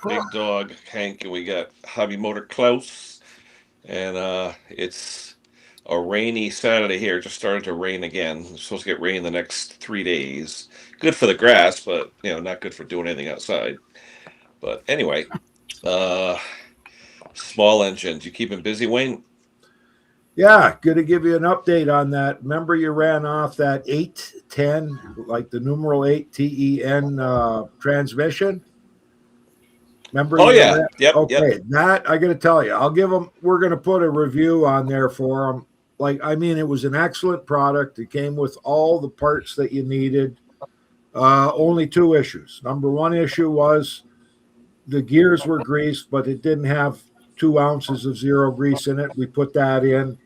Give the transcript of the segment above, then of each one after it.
Big Dog Hank, and we got Hobby Motor Klaus, and it's a rainy Saturday here. It just started to rain again. It's supposed to get rain the next 3 days. Good for the grass, but not good for doing anything outside. But anyway, uh, small engines. You keep him busy, Wayne? Yeah, good to give you an update on that. Remember, you ran off that 810, like the numeral 8 TEN transmission? Remember Oh you yeah, ran? yep, yep. Okay, that I got to tell you, I'll give them. We're going to put a review on there for them. Like, I mean, it was an excellent product. It came with all the parts that you needed. Only two issues. Number one issue was the gears were greased, but it didn't have 2 ounces of zero grease in it. We put that in.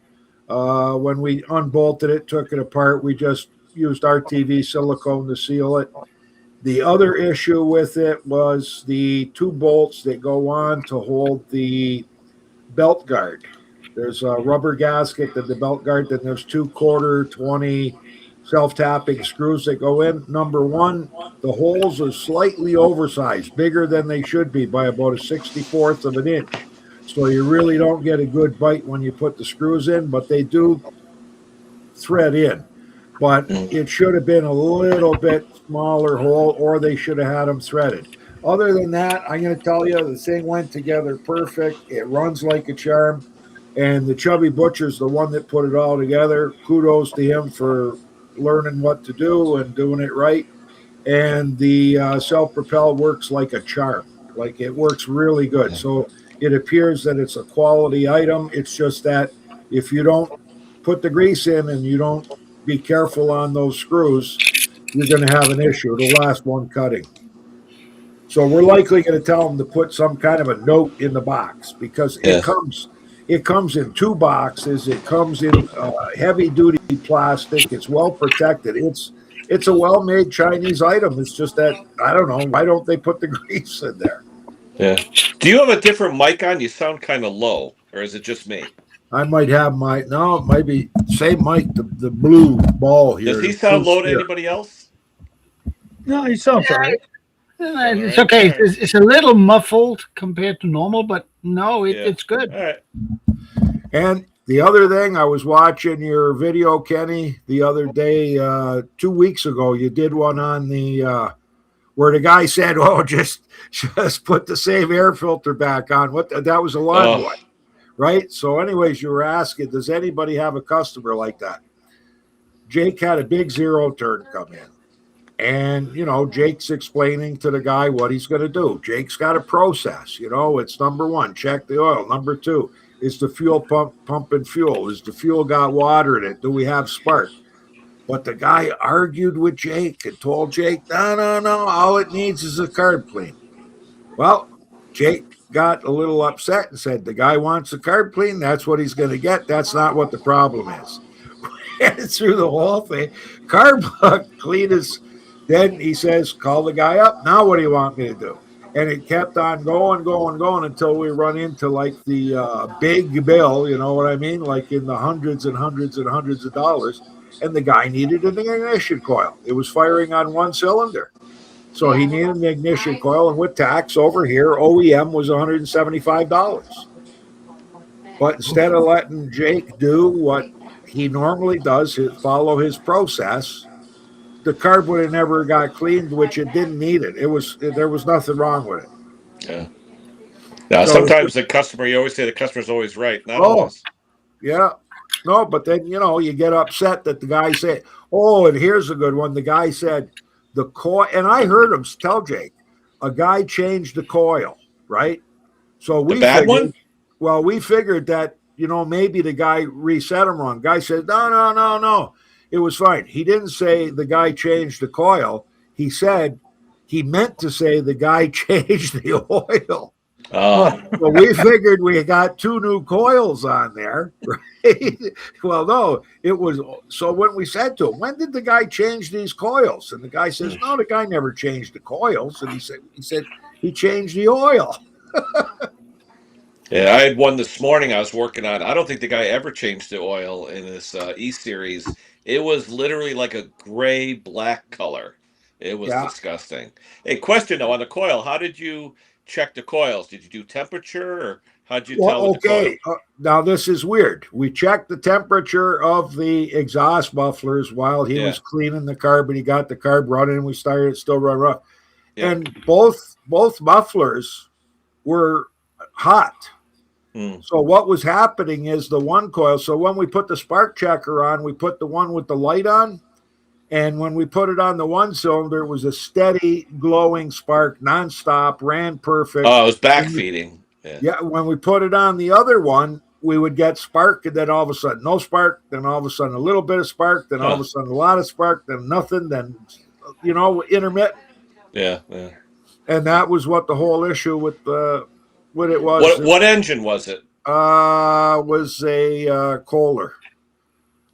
When we unbolted it, took it apart, we just used RTV silicone to seal it. The other issue with it was the two bolts that go on to hold the belt guard. There's a rubber gasket that the belt guard, then there's two quarter 20 self-tapping screws that go in. Number one, the holes are slightly oversized, bigger than they should be by about a 64th of an inch. So you really don't get a good bite when you put the screws in, but they do thread in. But Mm. it should have been a little bit smaller hole, or they should have had them threaded. Other than that, I'm going to tell you, the thing went together perfect. It runs like a charm. And the Chubby Butcher's the one that put it all together. Kudos to him for learning what to do and doing it right. And the self-propel works like a charm. Like, it works really good. So it appears that it's a quality item. It's just that if you don't put the grease in and you don't be careful on those screws, you're going to have an issue. The last one cutting. So we're likely going to tell them to put some kind of a note in the box, because Yeah. it comes in two boxes. It comes in heavy duty plastic. It's well protected. It's a well made Chinese item. It's just that, I don't know, why don't they put the grease in there? Yeah. Do you have a different mic on? You sound kind of low, or is it just me? I might have my, no, it might be same mic, the blue ball Does here, he the blue sound low to sphere. anybody else? No, he sounds all right. All It's right. okay. All right. It's a little muffled compared to normal, but no, Yeah. it's good. All right. And the other thing, I was watching your video, Kenny, the other day, 2 weeks ago. You did one on the where the guy said, "Oh, just put the same air filter back on." That was a lawn Oh, boy, right? So, anyways, you were asking, does anybody have a customer like that? Jake had a big zero turn come in. And, Jake's explaining to the guy what he's going to do. Jake's got a process. It's number one, check the oil. Number two, is the fuel pump pumping fuel? Is the fuel got water in it? Do we have spark? But the guy argued with Jake and told Jake, no, no, no, all it needs is a carb clean. Well, Jake got a little upset and said, the guy wants a carb clean. That's what he's going to get. That's not what the problem is. And through the whole thing, carb clean is. Then he says, call the guy up. Now what do you want me to do? And it kept on going, going, going until we run into like the big bill, you know what I mean? Like in the hundreds and hundreds and hundreds of dollars. And the guy needed an ignition coil. It was firing on one cylinder. So he needed an ignition coil. And with tax over here, OEM was $175. But instead of letting Jake do what he normally does, follow his process, the carb would have never got cleaned, which it didn't need it. There was nothing wrong with it. yeah. Now, So sometimes the customer, you always say the customer's always right. Not oh always. yeah, no, but then you get upset that the guy said, oh, and here's a good one. The guy said the coil, and I heard him tell Jake, a guy changed the coil, right? So The we bad one? figured, we figured that maybe the guy reset him wrong. Guy said, no, no, no, no. It was fine. He didn't say the guy changed the coil. He said he meant to say the guy changed the oil. Oh, Well, we figured we got two new coils on there, right? Well, no, it was. So when we said to him, when did the guy change these coils? And the guy says, no, the guy never changed the coils. And he said he changed the oil. yeah. I had one this morning I was working on. I don't think the guy ever changed the oil in this E series. It was literally like a gray black color. It was Yeah. disgusting. Hey, question though on the coil, how did you check the coils? Did you do temperature, or how'd you Well, tell with the okay. coils? Now this is weird. We checked the temperature of the exhaust mufflers while he Yeah, was cleaning the carb, but he got the carb running. And we started still running rough, yeah. and both mufflers were hot. Mm. So what was happening is the one coil. So when we put the spark checker on, we put the one with the light on, and when we put it on the one cylinder, it was a steady glowing spark, nonstop, ran perfect. Oh, it was backfeeding. Yeah. Yeah, when we put it on the other one, we would get spark, and then all of a sudden no spark, then all of a sudden a little bit of spark, then all of Huh. a sudden a lot of spark, then nothing, then intermittent. Yeah. Yeah. And that was what the whole issue with what it was. What engine was it? Was a Kohler,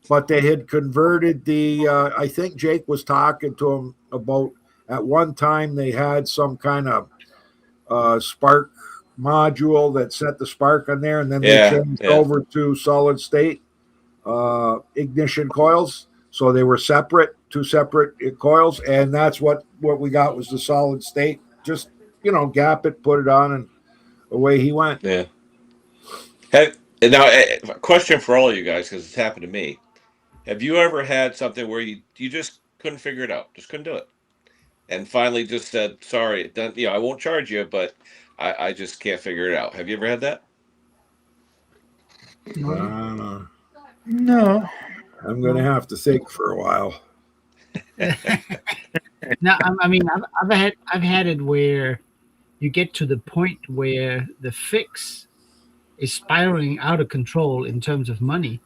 but they had converted the. I think Jake was talking to him about at one time they had some kind of spark module that set the spark on there, and then they Yeah. changed Yeah. over to solid state ignition coils. So they were separate, two separate coils, and that's what we got was the solid state. Just gap it, put it on, and away he went. Yeah. Now, a question for all of you guys, because it's happened to me. Have you ever had something where you just couldn't figure it out, just couldn't do it, and finally just said, "Sorry, done. I won't charge you, but I just can't figure it out." Have you ever had that? Uh, No. I'm gonna have to think for a while. Now, I mean, I've had it where you get to the point where the fix is spiraling out of control in terms of money,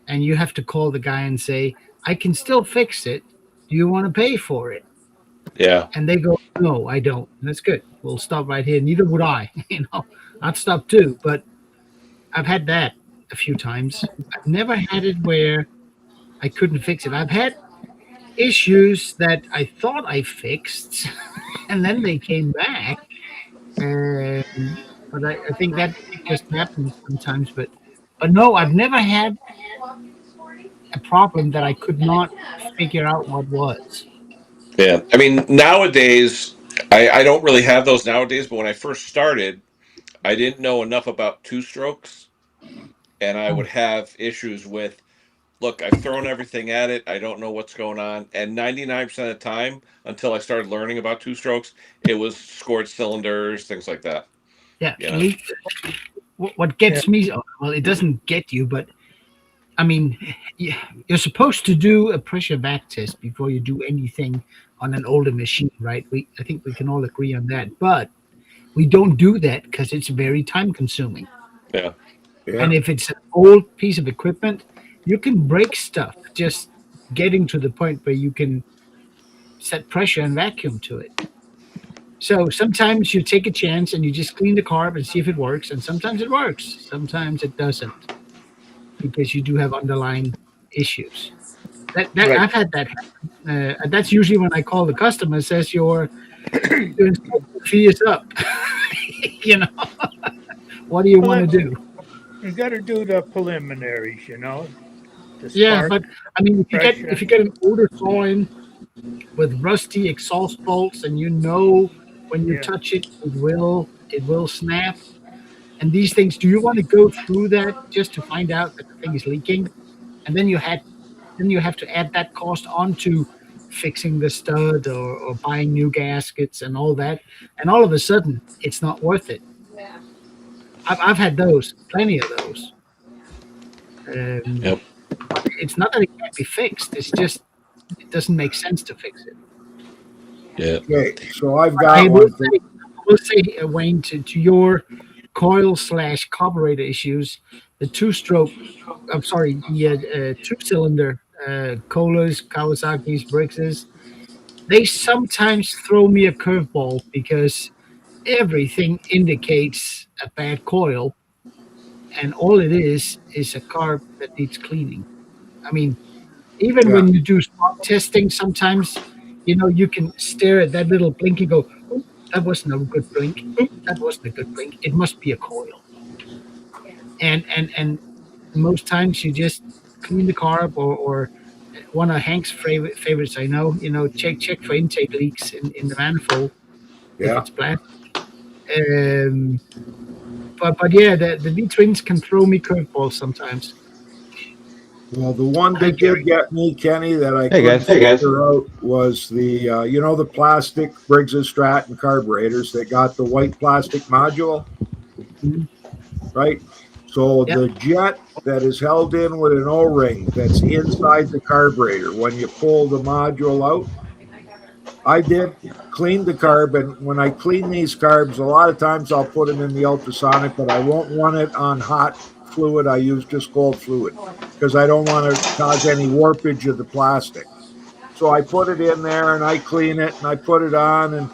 and you have to call the guy and say, "I can still fix it. Do you want to pay for it?" Yeah. And they go, "No, I don't." That's good. We'll stop right here. Neither would I. I'd stop too. But I've had that a few times. I've never had it where I couldn't fix it. I've had issues that I thought I fixed, and then they came back. But I think that just happens sometimes. But no, I've never had a problem that I could not figure out what was. Yeah. I mean, nowadays, I don't really have those nowadays, but when I first started, I didn't know enough about two strokes, and I would have issues with, look, I've thrown everything at it. I don't know what's going on. And 99% of the time, until I started learning about two strokes, it was scored cylinders, things like that. Yeah, You know? what gets me, well, it doesn't get you, but I mean, you're supposed to do a pressure vac test before you do anything on an older machine, right? I think we can all agree on that. But we don't do that because it's very time consuming. Yeah. Yeah. And if it's an old piece of equipment, you can break stuff just getting to the point where you can set pressure and vacuum to it. So sometimes you take a chance and you just clean the carb and see if it works. And sometimes it works. Sometimes it doesn't because you do have underlying issues. That Right. I've had that happen. And that's usually when I call the customer and says your inspection fee is up. you know, what do you Well, want to do? You got to do the preliminaries, The Yeah, spark but I mean, pressure. if you get an older sawing with rusty exhaust bolts, and when you Yeah. touch it, it will snap. And these things, do you want to go through that just to find out that the thing is leaking, and then you have to add that cost onto fixing the stud or buying new gaskets and all that, and all of a sudden it's not worth it. I've had those, plenty of those. Yep. It's not that it can't be fixed. It's just it doesn't make sense to fix it. Yeah. Okay, so I've I got will one. say, Wayne, to your coil / carburetor issues, the two cylinder Kohlers, Kawasaki's, Brixes, they sometimes throw me a curveball because everything indicates a bad coil, and all it is a carb that needs cleaning. I mean, even Yeah. when you do spot testing, sometimes you can stare at that little blink and go, "Oh, that wasn't a good blink. Oh, that wasn't a good blink. It must be a coil." And most times you just clean the carb or one of Hank's favorites. Check for intake leaks in the manifold if Yeah. it's plastic, But yeah, the V twins can throw me curveballs sometimes. Well, the one Hi, that did Gary. get me, Kenny, that I Hey couldn't guys. figure out was the the plastic Briggs and Stratton carburetors that got the white plastic module, Mhm. right? So Yep. the jet that is held in with an O-ring that's inside the carburetor when you pull the module out, I did clean the carb, and when I clean these carbs, a lot of times I'll put them in the ultrasonic, but I won't run it on hot fluid. I use just cold fluid because I don't want to cause any warpage of the plastic. So I put it in there and I clean it and I put it on, and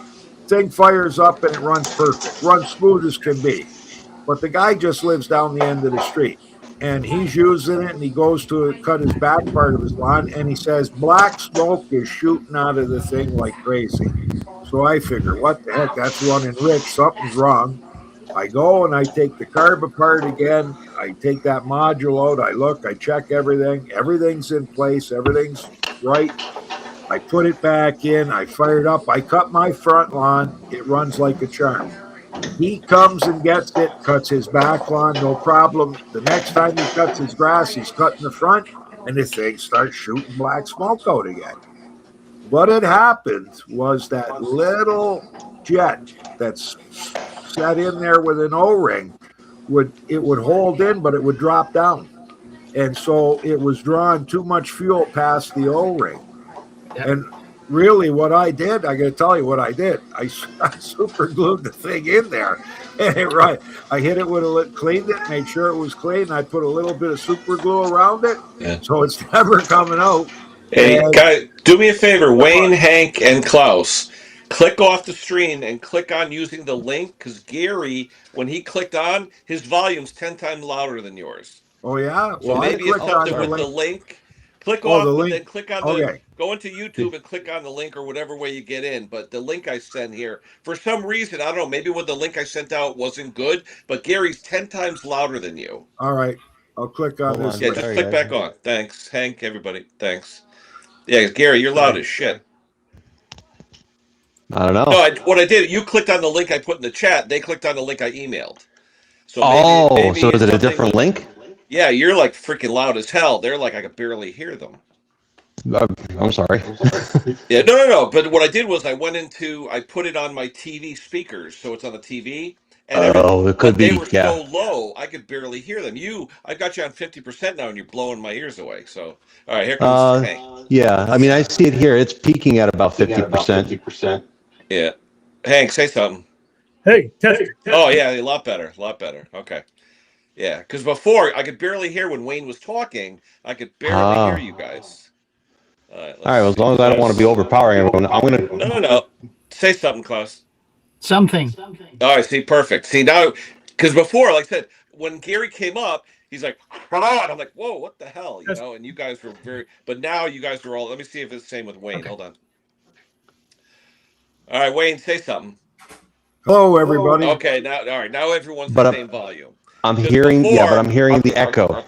thing fires up and it runs perfect, runs smooth as can be. But the guy just lives down the end of the street and he's using it, and he goes to cut his back part of his lawn and he says black smoke is shooting out of the thing like crazy. So I figure, what the heck? That's running rich. Something's wrong. I go and I take the carb apart again. I take that module out. I look, I check everything. Everything's in place. Everything's right. I put it back in. I fire it up. I cut my front lawn. It runs like a charm. He comes and gets it, cuts his back lawn, no problem. The next time he cuts his grass, he's cutting the front, and the thing starts shooting black smoke out again. What had happened was that little jet that's set in there with an O-ring would hold in, but it would drop down, and so it was drawing too much fuel past the O-ring. Yep. And really, what I did, I got to tell you what I did. I super glued the thing in there, and I hit it with cleaned it, made sure it was clean. I put a little bit of super glue around it, Yeah. so it's never coming out. Hey, And guys, do me a favor, Wayne, Hank, and Klaus. Click off the screen and click on using the link because Gary, when he clicked on, his volume's 10 times louder than yours. oh yeah, So well I maybe it's clicked on something the with the link. link. Click Oh, the off, but link. then click on Okay, go into YouTube and click on the link or whatever way you get in. But the link I sent here, for some reason, I don't know, maybe when the link I sent out wasn't good, but Gary's 10 times louder than you. all right. I'll click on Hold this on. Yeah, link. just Sorry click guys. back on. Thanks, Hank, everybody. Thanks. Yeah, Gary, you're loud as shit. I don't No, know. what I did, you clicked on the link I put in the chat. They clicked on the link I emailed. So Oh, so maybe is it's it a something different with. link? Yeah, you're like freaking loud as hell. They're like I could barely hear them. I'm sorry. Yeah, no. But what I did was I put it on my TV speakers, so it's on the TV, and Oh, it could but they be. were Yeah. so low I could barely hear them. I got you on 50% now, and you're blowing my ears away. So, all right, here comes Uh, Hank. yeah. I mean, I see it here. It's peaking at about 50%. Yeah, Hank, say something. Hey, test it. Oh yeah, a lot better, a lot better. Okay. Yeah, because before I could barely hear when Wayne was talking. I could barely hear Ah. you guys. All right, All let's right. Well, as see. long as I don't want to be Klaus. overpowering everyone, I'm gonna. No. Say something, Klaus. Something. All right, see, perfect. See now, because before, like I said, when Gary came up, he's like, "Come on!" I'm like, "Whoa, what the hell?" You Test know. And you guys were very, but now you guys are all. Let me see if it's the same with Wayne. Okay. Hold on. All right, Wayne, say something. Hello, everybody. Okay, now, all right, now everyone's the But same volume. I'm Because hearing. Yeah, but before, I'm hearing the echo.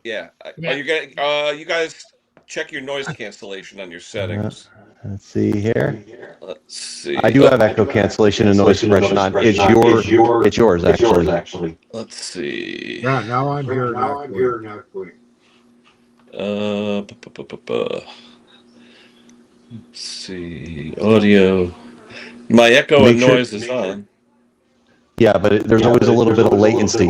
yeah, Yeah. you getting? You guys check your noise cancellation on your settings. Let's see here. Let's see. I do have echo cancellation and noise suppression on. It's yours actually. Let's see. Yeah, now I'm hearing that clear. Let's see. Audio. My echo Make and sure. noise is on. Yeah, but there's always a little bit of latency.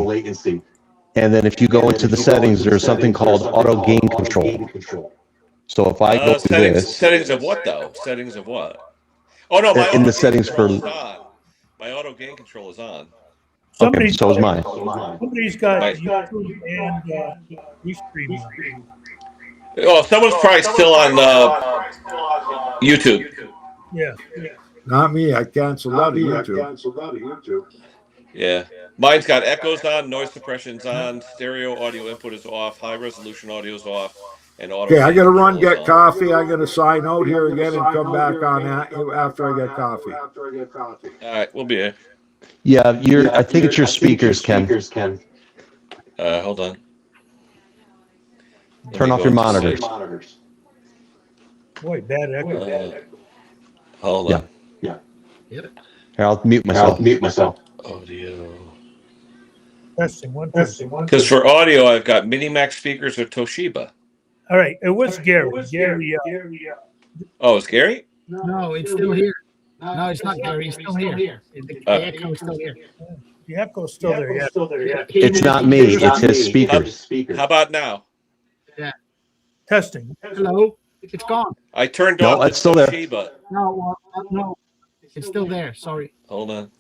And then if you go into the settings, there's something called auto gain control. So if I go to this Settings of what though? Settings of what? Oh no, my in auto the gain settings for. control is on. My auto gain control is on. Okay, Somebody's so is mine. somebody's got My YouTube and Restream on. oh, someone's probably still on YouTube. Yeah. Not me. I canceled out of YouTube. Yeah, mine's got echoes on, noise suppression's on, stereo audio input is off, high resolution audio is off, and auto Okay, I gain got to run control is get on. coffee. I got to sign out here again and come back on that after I get coffee. All right, we'll be here. Yeah, I think it's your speakers, Ken. Hold on. Let Turn me off go your into monitors. Boy, bad echo. hold on. Here, I'll mute myself. Audio. Testing one, two. Because for audio, I've got Minimax speakers or Toshiba. All right, it was Gary. Gary, Oh, it's Gary? No, it's still here. No, it's not Gary. It's still here. The echo is still here. the echo's still there. Yeah. It came It's in not at the me. beginning. It's his speakers. How about now? Testing. Hello. It's gone. I turned No, off the it's still there. Toshiba. No. It's still there. Sorry. Hold on.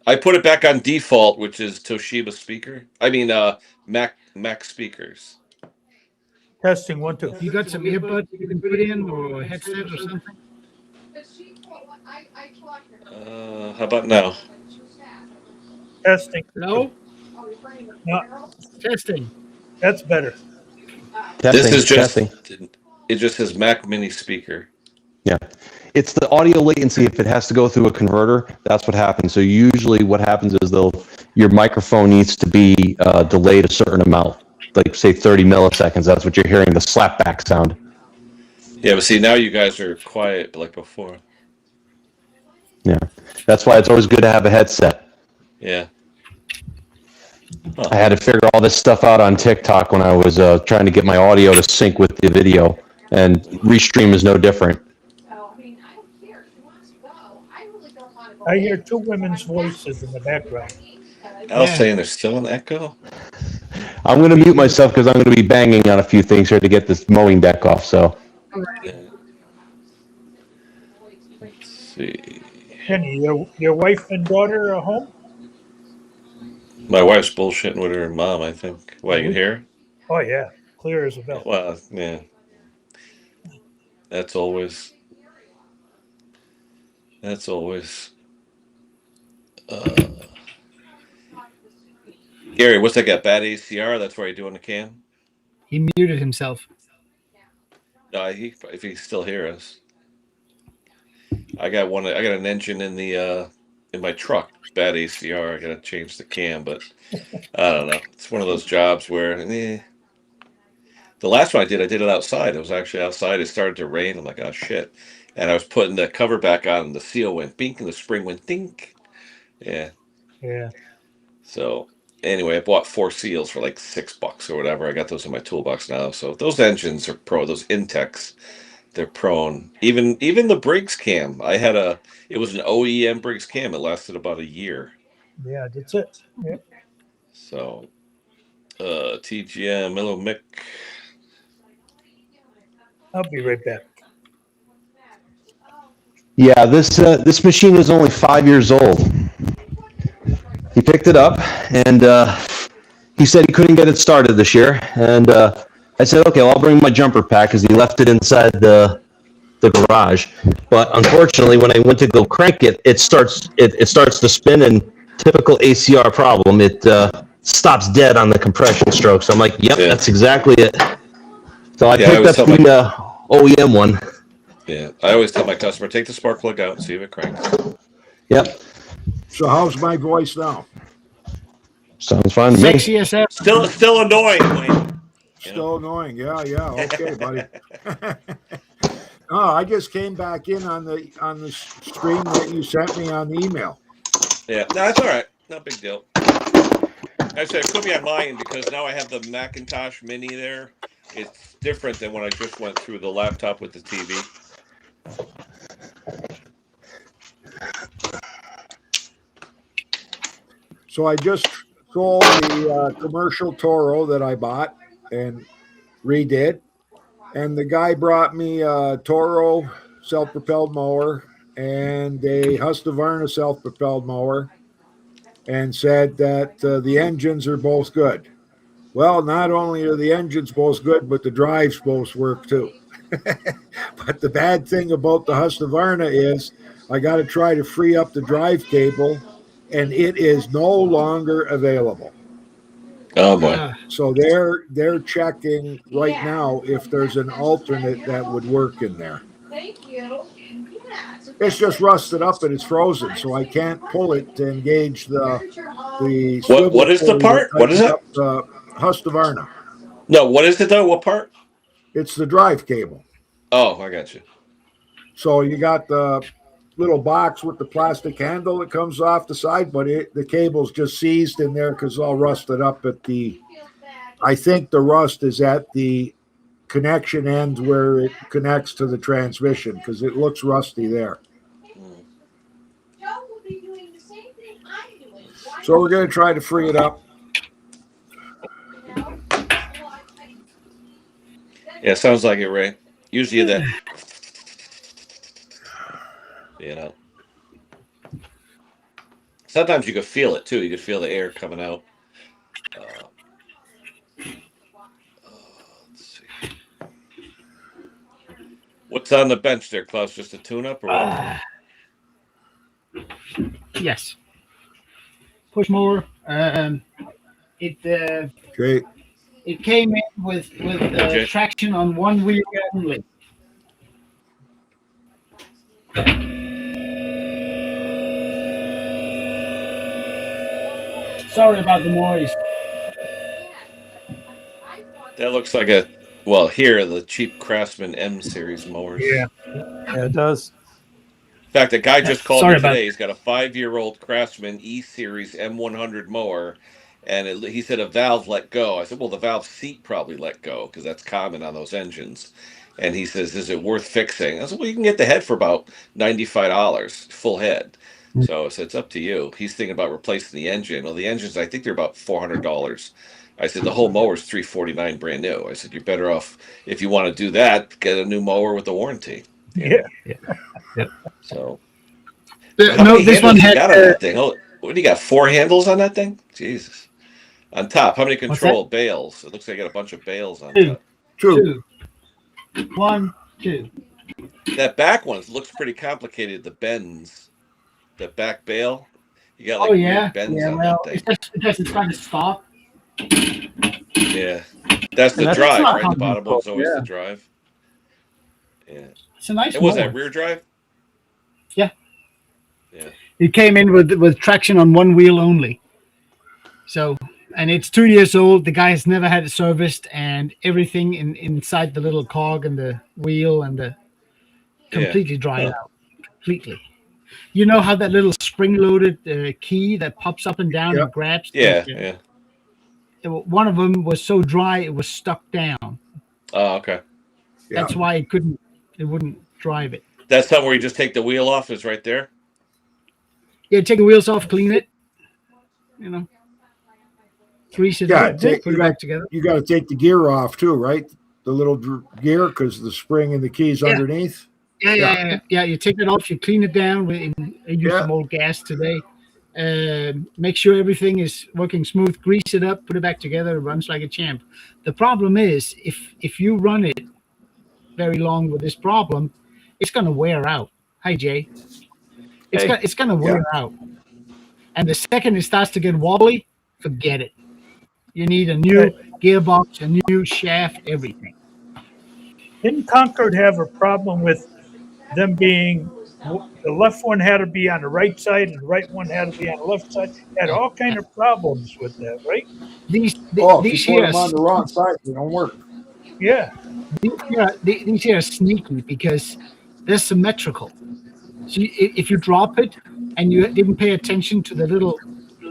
I put it back on default, which is Toshiba speaker. I mean, Mac speakers. Testing one, two. You got some earbuds you can put in or a headset or something? How about now? Testing. Hello? No, Testing. that's better. Testing, This is just. testing. It just says Mac Mini speaker. Yeah. It's the audio latency. If it has to go through a converter, that's what happens. So usually what happens is your microphone needs to be delayed a certain amount, like say 30 milliseconds. That's what you're hearing, the slapback sound. Yeah, but see, now you guys are quiet like before. Yeah. That's why it's always good to have a headset. Yeah. I had to figure all this stuff out on TikTok when I was trying to get my audio to sync with the video, and Restream is no different. I hear two women's voices in the background. Al's saying there's still an echo. I'm going to mute myself because I'm going to be banging on a few things here to get this mowing deck off. So, Yeah. Let's see. Kenny, your wife and daughter are home? My wife's bullshitting with her mom, I think. Well, you can hear her? Oh, yeah. Clear as a bell. Well, yeah. That's always. Gary, what's that got? Bad ACR? That's why you're doing the cam? He muted himself. No, if he still hear us. I got an engine in my truck. Bad ACR. I gotta change the cam, but I don't know. It's one of those jobs where the last one I did it outside. It was actually outside. It started to rain. I'm like, oh shit. And I was putting the cover back on and the seal went bink and the spring went dink. Yeah. Yeah. So anyway, I bought 4 seals for like $6 or whatever. I got those in my toolbox now. So those engines are pro. Those Intex, they're prone. Even the Briggs cam. It was an OEM Briggs cam. It lasted about a year. Yeah, that's it. Yep. So TGM, hello Mick. I'll be right back. yeah, this machine is only 5 years old. He picked it up, and he said he couldn't get it started this year. And I said, okay, well, I'll bring my jumper pack because he left it inside the garage. But unfortunately, when I went to go crank it, it starts to spin, and typical ACR problem, it stops dead on the compression stroke. So I'm like, yep, that's exactly it. So I picked up the OEM one. Yeah, I always tell my customer, take the spark plug out and see if it cranks. Yep. So how's my voice now? Sounds fine to me. Sexy as hell. Still annoying, Wayne. Still annoying. Yeah. Okay, buddy. Oh, I just came back in on the stream that you sent me on the email. Yeah, no, that's all right. No big deal. I said it could be on mine because now I have the Macintosh Mini there. It's different than when I just went through the laptop with the TV. So I just sold the commercial Toro that I bought and redid. And the guy brought me a Toro self-propelled mower and a Husqvarna self-propelled mower and said that the engines are both good. Well, not only are the engines both good, but the drives both work too. But the bad thing about the Husqvarna is I got to try to free up the drive cable, and it is no longer available. Oh boy! So they're checking right now if there's an alternate that would work in there. Thank you. It's just rusted up and it's frozen, so I can't pull it to engage the What is the swivel part? that What is it? tightens up the Husqvarna. No, what is it though? What part? It's the drive cable. Oh, I got you. So you got the little box with the plastic handle that comes off the side, but the cable's just seized in there because it's all rusted up at the. I think the rust is at the connection end where it connects to the transmission because it looks rusty there. Mm. So we're going to try to free it up. Yeah, sounds like it, Ray. Usually that, you know. Sometimes you could feel it too. You could feel the air coming out. Let's see. What's on the bench there, Klaus? Just a tune-up or what? Yes. Push mower. It Okay. it came in with Okay. traction on one wheel only. Sorry about the noise. That looks like a, well, here, the cheap Craftsman M series mowers. Yeah. Yeah, it does. In fact, a guy just called Sorry me about today. He's got a 5-year-old Craftsman E Series M100 mower, and he said a valve let go. I said, well, the valve seat probably let go because that's common on those engines. And he says, is it worth fixing? I said, well, you can get the head for about $95, full head. So it's up to you. He's thinking about replacing the engine. Well, the engines, I think they're about $400. I said, the whole mower's $349 brand new. I said, you're better off, if you want to do that, get a new mower with the warranty. Yeah. So, how No, many this one handles you had. got on that thing? Oh, what do you got? 4 handles on that thing? Jesus. On top, how many What's control bales? It looks like you got a bunch of bales on Two. top. Two. 1, 2. That back one looks pretty complicated. The bends, the back bale. You got like Oh yeah, weird bends yeah. on Well, that it's thing. just it's trying to stop. Yeah, that's the And that's drive, not right? The hard bottom to one's pull, always yeah. the drive. Yeah. It's a nice And was mower. that rear drive? Yeah. Yeah. It came in with traction on one wheel only. So, and it's 2 years old. The guy has never had it serviced, and everything inside the little cog and the wheel and the completely dried Huh. out. Completely. You know how that little spring-loaded key that pops up and down Yep. and grabs? Yeah. Yeah. One of them was so dry it was stuck down. Oh, okay. Yeah. That's why it wouldn't drive it. That's something where you just take the wheel off. Is right there. Yeah, take the wheels off, clean it. Grease it Yeah, up, put it back together. You got to take the gear off too, right? The little gear because the spring and the keys Yeah. underneath. Yeah. You take it off, you clean it down. I use Yeah. some old gas today. Make sure everything is working smooth. Grease it up, put it back together. It runs like a champ. The problem is if you run it very long with this problem, it's going to wear out. Hi, Jay. It's going to wear out. And the second it starts to get wobbly, forget it. You need a new gearbox, a new shaft, everything. Didn't Concord have a problem with them being, the left one had to be on the right side and the right one had to be on the left side? Had all kind of problems with that, right? These If you put here, them on the wrong side, they don't work. Yeah. these here are sneaky because they're symmetrical. So if you drop it and you didn't pay attention to the little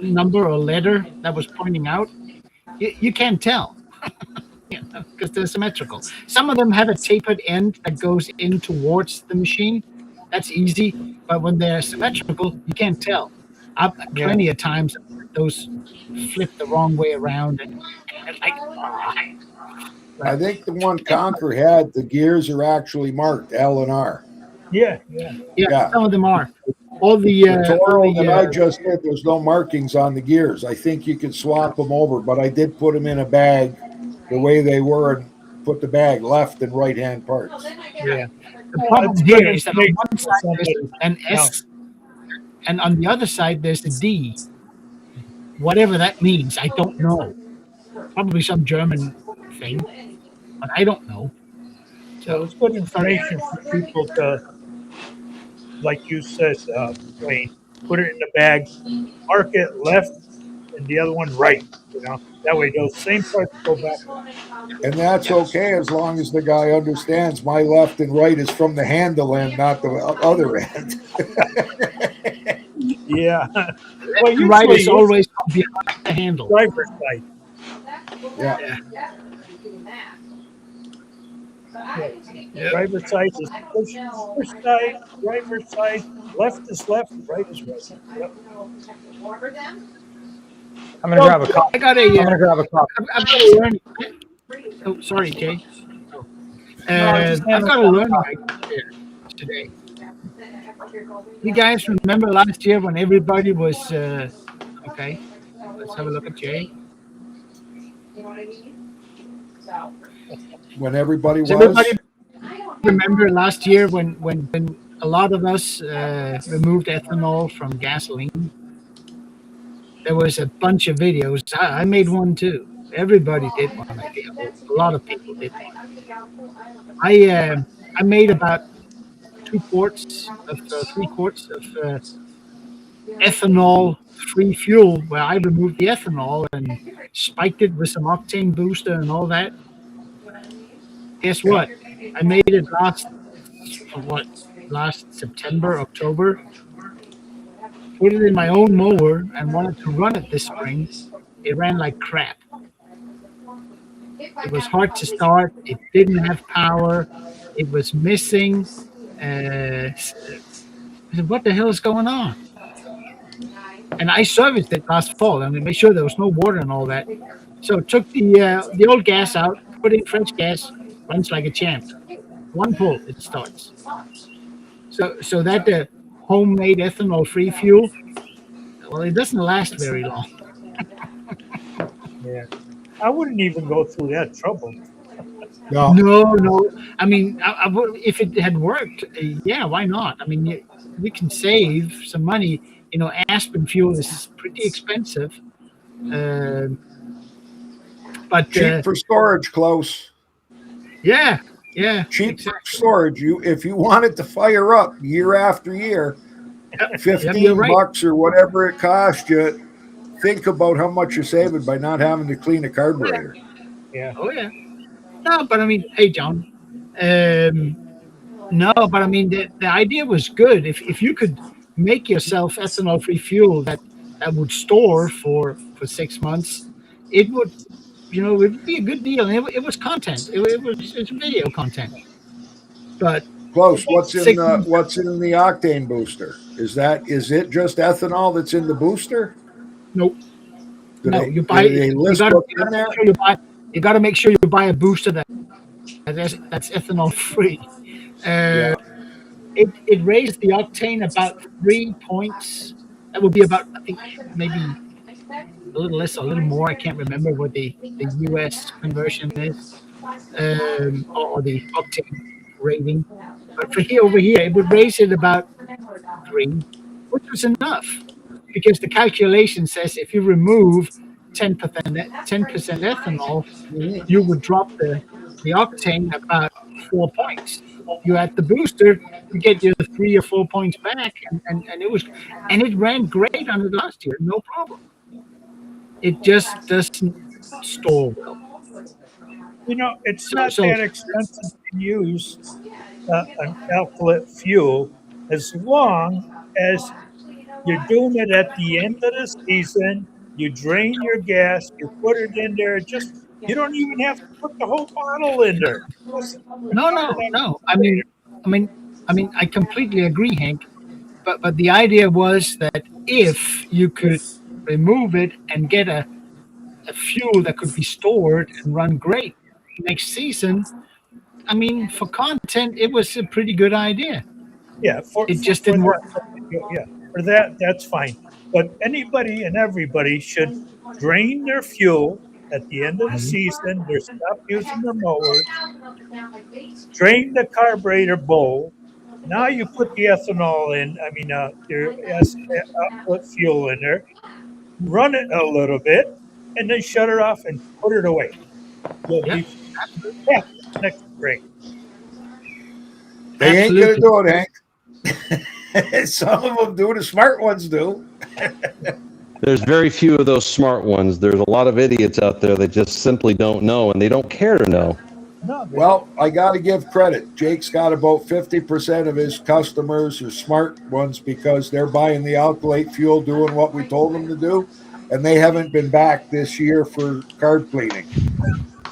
number or letter that was pointing out, you can't tell. Because they're symmetrical. Some of them have a tapered end that goes in towards the machine. That's easy. But when they're symmetrical, you can't tell. I've plenty of times those flip the wrong way around. And like, I think the one Conquer had, the gears are actually marked L and R. Yeah. Yeah. Some of them are. All the Toro that I just did, there's no markings on the gears. I think you could swap them over, but I did put them in a bag the way they were and put the bag left and right hand parts. Yeah. the problem That's here good is that on one information side for there's an S, and on the other side there's a D. Whatever that means, I don't know. Probably some German thing, but I don't know. So it's good information for people to, like you said, Wayne, put it in the bag, mark it left and the other one right. That way, those same parts go back. And that's Yeah. okay as long as the guy understands my left and right is from the handle end, not the other end. Yeah. Well, Left and right usually is it's always from behind the handle. driver's side. Yeah. Yeah. Yeah. Yep. Driver's side is push side, driver's side. Left is left, right is right. Yep. I'm gonna So, grab a coffee. I got I'm gonna grab a coffee. I've got a learning. Oh, sorry, Jay. Oh. no, I'm just I've handling got a that learning coffee. idea today. You guys remember last year when everybody was okay? Let's have a look at Jay. When everybody Does everybody was. remember last year when a lot of us removed ethanol from gasoline? There was a bunch of videos. I made one too. Everybody did one. I think a lot of people did one. I made about 2 quarts of 3 quarts of ethanol free fuel where I removed the ethanol and spiked it with some octane booster and all that. Guess Yeah. what? I made it last September, October. Put it in my own mower and wanted to run it this spring. It ran like crap. It was hard to start. It didn't have power. It was missing. I said, what the hell is going on? And I serviced it last fall and made sure there was no water and all that. So took the old gas out, put in fresh gas, runs like a champ. One pull, it starts. So that the homemade ethanol free fuel, well, it doesn't last very long. Yeah. I wouldn't even go through that trouble. No. No. I mean, I would, if it had worked, yeah, why not? I mean, we can save some money. You know, aspen fuel is pretty expensive, uh, but Cheap for storage, close. yeah, Cheap for exactly. storage. You if you want it to fire up year after year, Yep, you're 15 right. bucks or whatever it cost you, think about how much you're saving by not having to clean a carburetor. Yeah. Oh yeah. No, but I mean, hey, John. Um, no, but I mean, the idea was good. If you could make yourself ethanol free fuel that would store for 6 months, it would, you know, it would be a good deal. And it was content. It's video content. But Close. What's in six the months, what's in the octane booster? Is it just ethanol that's in the booster? nope. Do No, they you do buy. they You list got what's to in there? make sure you buy. You got to make sure you buy a booster that's ethanol free. Uh, Yeah. it raised the octane about 3 points. That would be about, I think, maybe a little less, a little more. I can't remember what the US conversion is, or the octane rating. But for here over here, it would raise it about 3, which was enough because the calculation says if you remove 10% ethanol, Mhm. you would drop the octane about 4 points. You add the booster, you get your 3 or 4 points back, and it ran great on it last year, no problem. It just doesn't store well. You know, it's So not so that expensive to use an alkylate fuel as long as you're doing it at the end of the season. You drain your gas, you put it in there. Just you don't even have to put the whole bottle in there. Just no dump it no on the no. refrigerator. I mean I completely agree, Hank. But the idea was that if you could remove it and get a fuel that could be stored and run great next season, I mean, for content, it was a pretty good idea. Yeah, It just for didn't work. that, yeah, for that that's fine. But anybody and everybody should drain their fuel at the end of the season. They stop using their mowers. Drain the carburetor bowl. Now you put the ethanol in. I mean, your output fuel in there. Run it a little bit, and then shut it off and put it away. You'll Yep, be happy next spring. They ain't gonna absolutely. do it, Hank. Some of them do. The smart ones do. there's very few of those smart ones. There's a lot of idiots out there that just simply don't know, and they don't care to know. No, they Well, I got to give credit. Jake's got about 50% of his customers are smart ones because they're buying the alkylate fuel, doing what we told them to do, and they haven't been back this year for carb cleaning.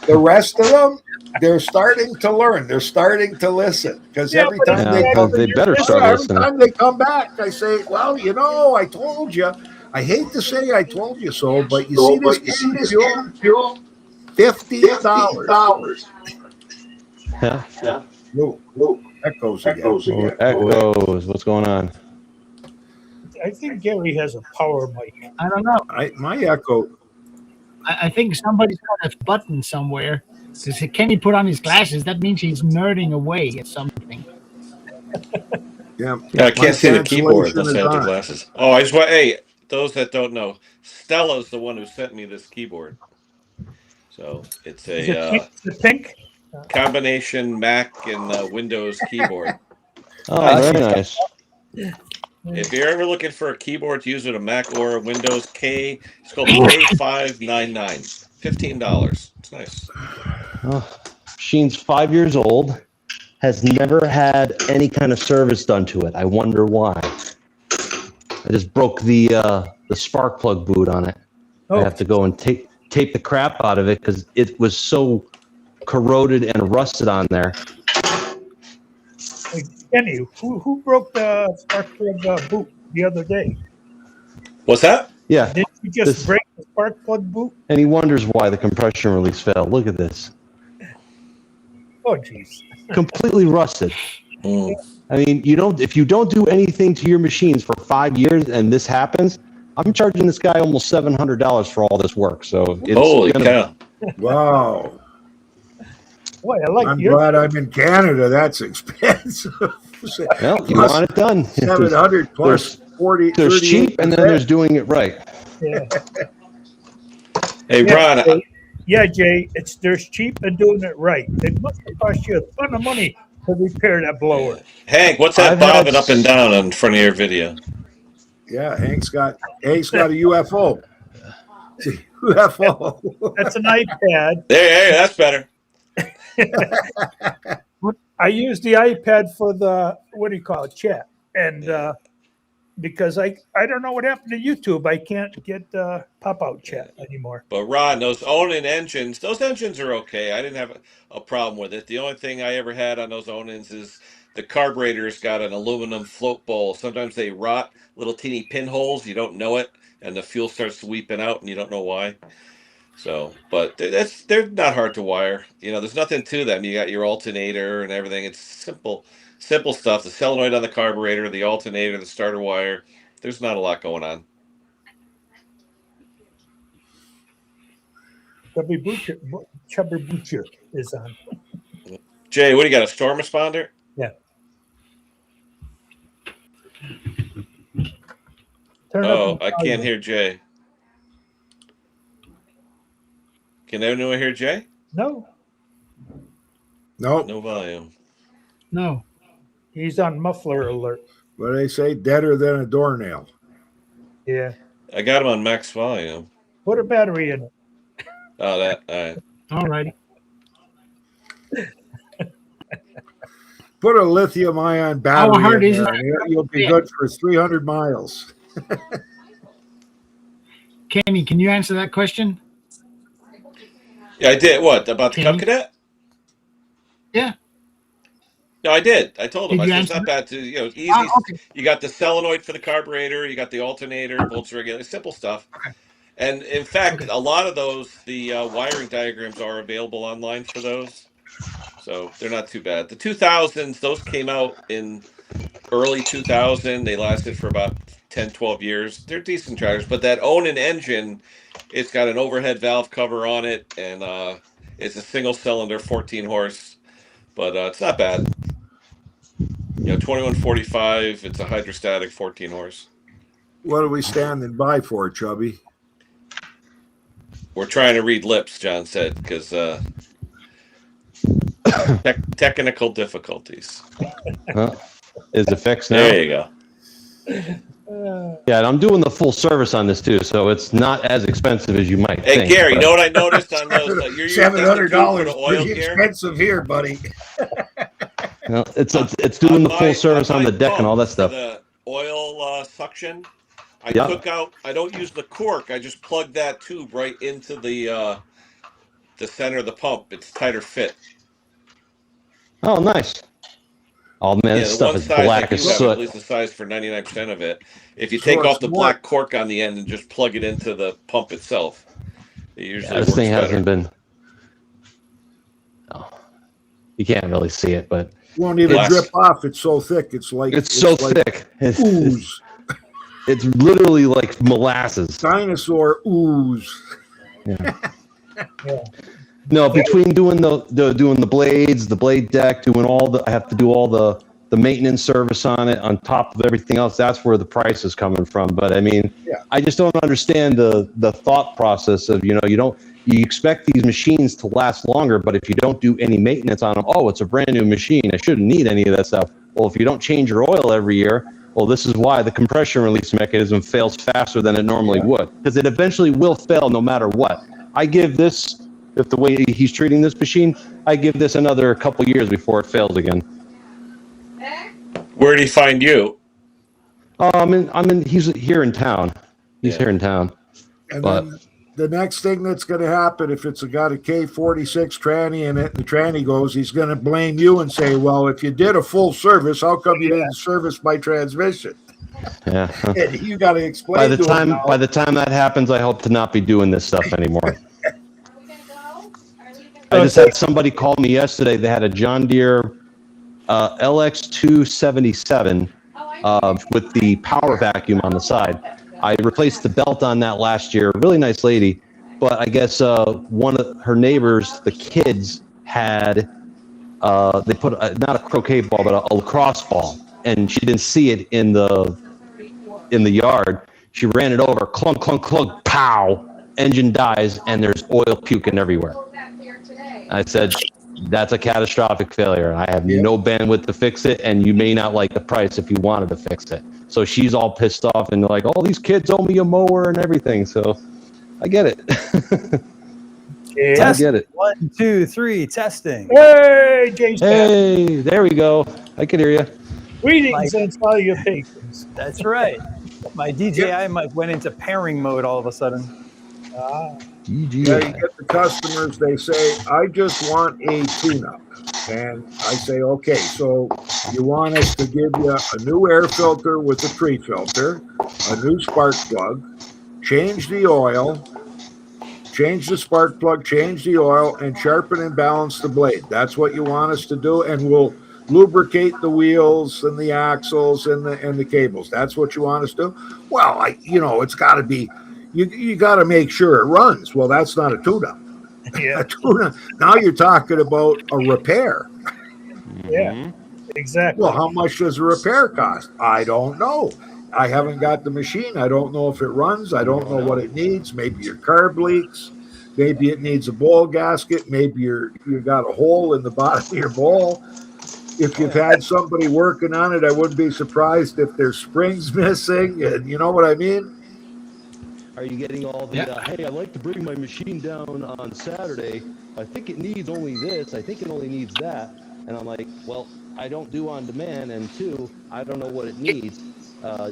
The rest of them, they're starting to learn. They're starting to listen because Yeah, every but time Yeah, they better start every listening. time they come back, I say, "Well, you know, I told you." I hate to say I told you so, but you see this can fuel, $50. Yeah. No, echoes again. Oh, echoes. What's going on? I think Gary has a power mic. I don't know. My echo. I think somebody's got a button somewhere. Because can he put on his glasses? That means he's nerding away at something. Yeah, I can't see the keyboard cancellation unless I is have the on. glasses. Oh, I just want. Hey, those that don't know, Stella's the one who sent me this keyboard. So it's Is it a pink? Is it pink? combination Mac and Windows keyboard. Oh, very nice. If you're ever looking for a keyboard to use with a Mac or a Windows it's called the K599. $15. It's nice. Oh, machine's 5 years old, has never had any kind of service done to it. I wonder why. I just broke the spark plug boot on it. I have to go and tape the crap out of it because it was so corroded and rusted on there. Hey, Kenny, who broke the spark plug boot the other day? What's that? Yeah, Did you just break the spark plug boot? and he wonders why the compression release failed. Look at this. Oh, jeez. Completely rusted. Mm. I mean, if you don't do anything to your machines for 5 years and this happens, I'm charging this guy almost $700 for all this work. So it's Holy cow. Wow. Boy, I like I'm your. glad I'm in Canada. That's expensive. Well, you want it done. 700 plus 40. There's cheap, and then there's doing it right. Yeah. Hey, Yeah, Ron. Yeah, Jay, there's cheap and doing it right. It must have cost you a ton of money to repair that blower. Hank, what's that I've had bobbing up and down in front of your video? Yeah, Hank's got a UFO. UFO. That's an iPad. Hey, that's better. I use the iPad for the chat, and because I don't know what happened to YouTube, I can't get pop out chat anymore. But Ron, those Onan engines, those engines are okay. I didn't have a problem with it. The only thing I ever had on those Onans is the carburetor's got an aluminum float bowl. Sometimes they rot, little teeny pinholes. You don't know it, and the fuel starts weeping out, and you don't know why. So, but they're not hard to wire. There's nothing to them. You got your alternator and everything. It's simple stuff. The solenoid on the carburetor, the alternator, the starter wire. There's not a lot going on. Chubby Butcher is on. Jay, what do you got? A storm responder? Yeah. Turn I can't hear Jay. Can anyone hear Jay? No. Nope. No volume. No. He's on muffler alert. What do they say? Deader than a doornail. Yeah. I got him on max volume. Put a battery in it. Oh, that. All right. All righty. Put a lithium-ion battery How hard in is there, it? and you'll be good for 300 miles. Kenny, can you answer that question? Yeah, I did. What about the Cub Kenny? Cadet? Yeah. No, I did. I told him. Did I you said it's answer not bad to it's easy. Okay. You got the solenoid for the carburetor. You got the alternator, volts regulator, simple stuff. Okay. And in fact, Okay. a lot of those, the wiring diagrams are available online for those, so they're not too bad. The 2000s, those came out in early 2000. They lasted for about 10, 12 years. They're decent tractors, but that Onan engine, it's got an overhead valve cover on it, and it's a single cylinder, 14 horse, but it's not bad. 2145. It's a hydrostatic 14 horse. What are we standing by for, Chubby? We're trying to read lips, John said, because technical difficulties. Is it fixed now? There you go. Yeah, and I'm doing the full service on this too, so it's not as expensive as you might Hey, think. Gary, you but- know what I noticed on those? You're using the tube for the $700 oil, pretty Gary? expensive here, buddy. No, it's On doing the full my service on the deck and all pump that for stuff. the oil suction, I Yeah. took out. I don't use the cork. I just plug that tube right into the center of the pump. It's tighter fit. Oh, nice. Oh man, Yeah, this the stuff one is size black like as you have, at soot. least the size for 99% of it. If you So take it's off the more- black cork on the end and just plug it into the pump itself, it usually This works thing better. hasn't been. Oh, you can't really see it, but Won't even Glass. drip off. It's so thick. It's like it's so like thick. It's ooze, literally like molasses. dinosaur ooze. No, between doing doing the blades, the blade deck, doing all the, I have to do all the maintenance service on it on top of everything else. That's where the price is coming from. But I mean, Yeah. I just don't understand the thought process of, you expect these machines to last longer, but if you don't do any maintenance on them, oh, it's a brand new machine, I shouldn't need any of that stuff. Well, if you don't change your oil every year, well, this is why the compression release mechanism fails faster than it normally would, because it eventually will fail no matter what. I give this, if the way he's treating this machine, I give this another couple years before it fails again. Where did he find you? He's here in town. He's here in town. And But- then the next thing that's going to happen, if it's got a K46 tranny in it, the tranny goes, he's going to blame you and say, well, if you did a full service, how come you didn't service my transmission? Yeah. And you got to explain By the to him time now. that happens, I hope to not be doing this stuff anymore. I just had somebody call me yesterday. They had a John Deere LX277 with the power vacuum on the side. I replaced the belt on that last year. Really nice lady, but I guess one of her neighbors, the kids, had they put not a croquet ball but a lacrosse ball, and she didn't see it in the yard. She ran it over, clunk, clunk, clunk, pow! Engine dies, and there's oil puking everywhere. I said, that's a catastrophic failure. I have no bandwidth to fix it, and you may not like the price if you wanted to fix it. So she's all pissed off and like, oh, these kids owe me a mower and everything. So I get it. I get it. 1, 2, 3, testing. Hey, Jason. Hey, there we go. I can hear you. Greetings and salutations. That's right. My DJI mic went into pairing mode all of a sudden. Yeah, you get the customers, they say, I just want a tune-up. And I say, okay, so you want us to give you a new air filter with a pre-filter, a new spark plug, change the oil, change the spark plug, change the oil, and sharpen and balance the blade. That's what you want us to do, and we'll lubricate the wheels and the axles and the cables. That's what you want us to do? Well, it's got to be, you got to make sure it runs. Well, that's not a tune-up. Yeah, A tune-up. Now you're talking about a repair. yeah, exactly. Well, how much does a repair cost? I don't know. I haven't got the machine. I don't know if it runs. I don't know what it needs. Maybe your carb leaks. Maybe it needs a bowl gasket. Maybe you got a hole in the bottom of your bowl. If you've had somebody working on it, I wouldn't be surprised if there's springs missing. And you know what I mean? Are you getting all the, hey, I'd like to bring my machine down on Saturday. I think it needs only this. I think it only needs that. And I'm like, well, I don't do on demand. And two, I don't know what it needs.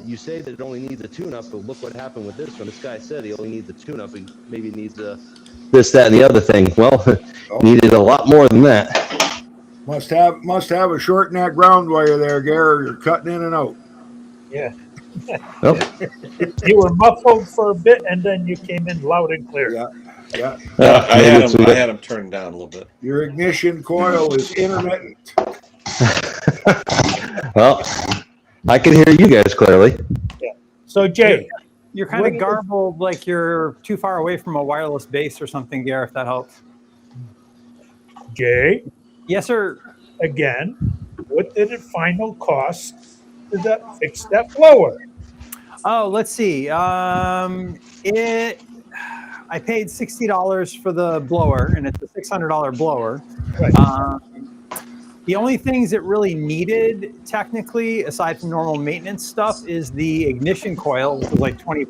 You say that it only needs a tune-up, but look what happened with this one. This guy said he only needs a tune-up. He maybe needs a this, that, and the other thing. Well, needed a lot more than that. Must have a short neck ground wire there, Gary. You're cutting in and out. Yeah. Nope. You were muffled for a bit, and then you came in loud and clear. Yeah. I had him turned down a little bit. Your ignition coil is intermittent. Well, I can hear you guys clearly. So, Jay, You're kind What of is- garbled, like you're too far away from a wireless base or something, Gare, if that helps. Yes, sir. Again, what did it final cost to fix that blower? Oh, let's see. I paid $60 for the blower, and it's a $600 blower. Right. The only things that really needed technically, aside from normal maintenance stuff, is the ignition coil, which was like $20.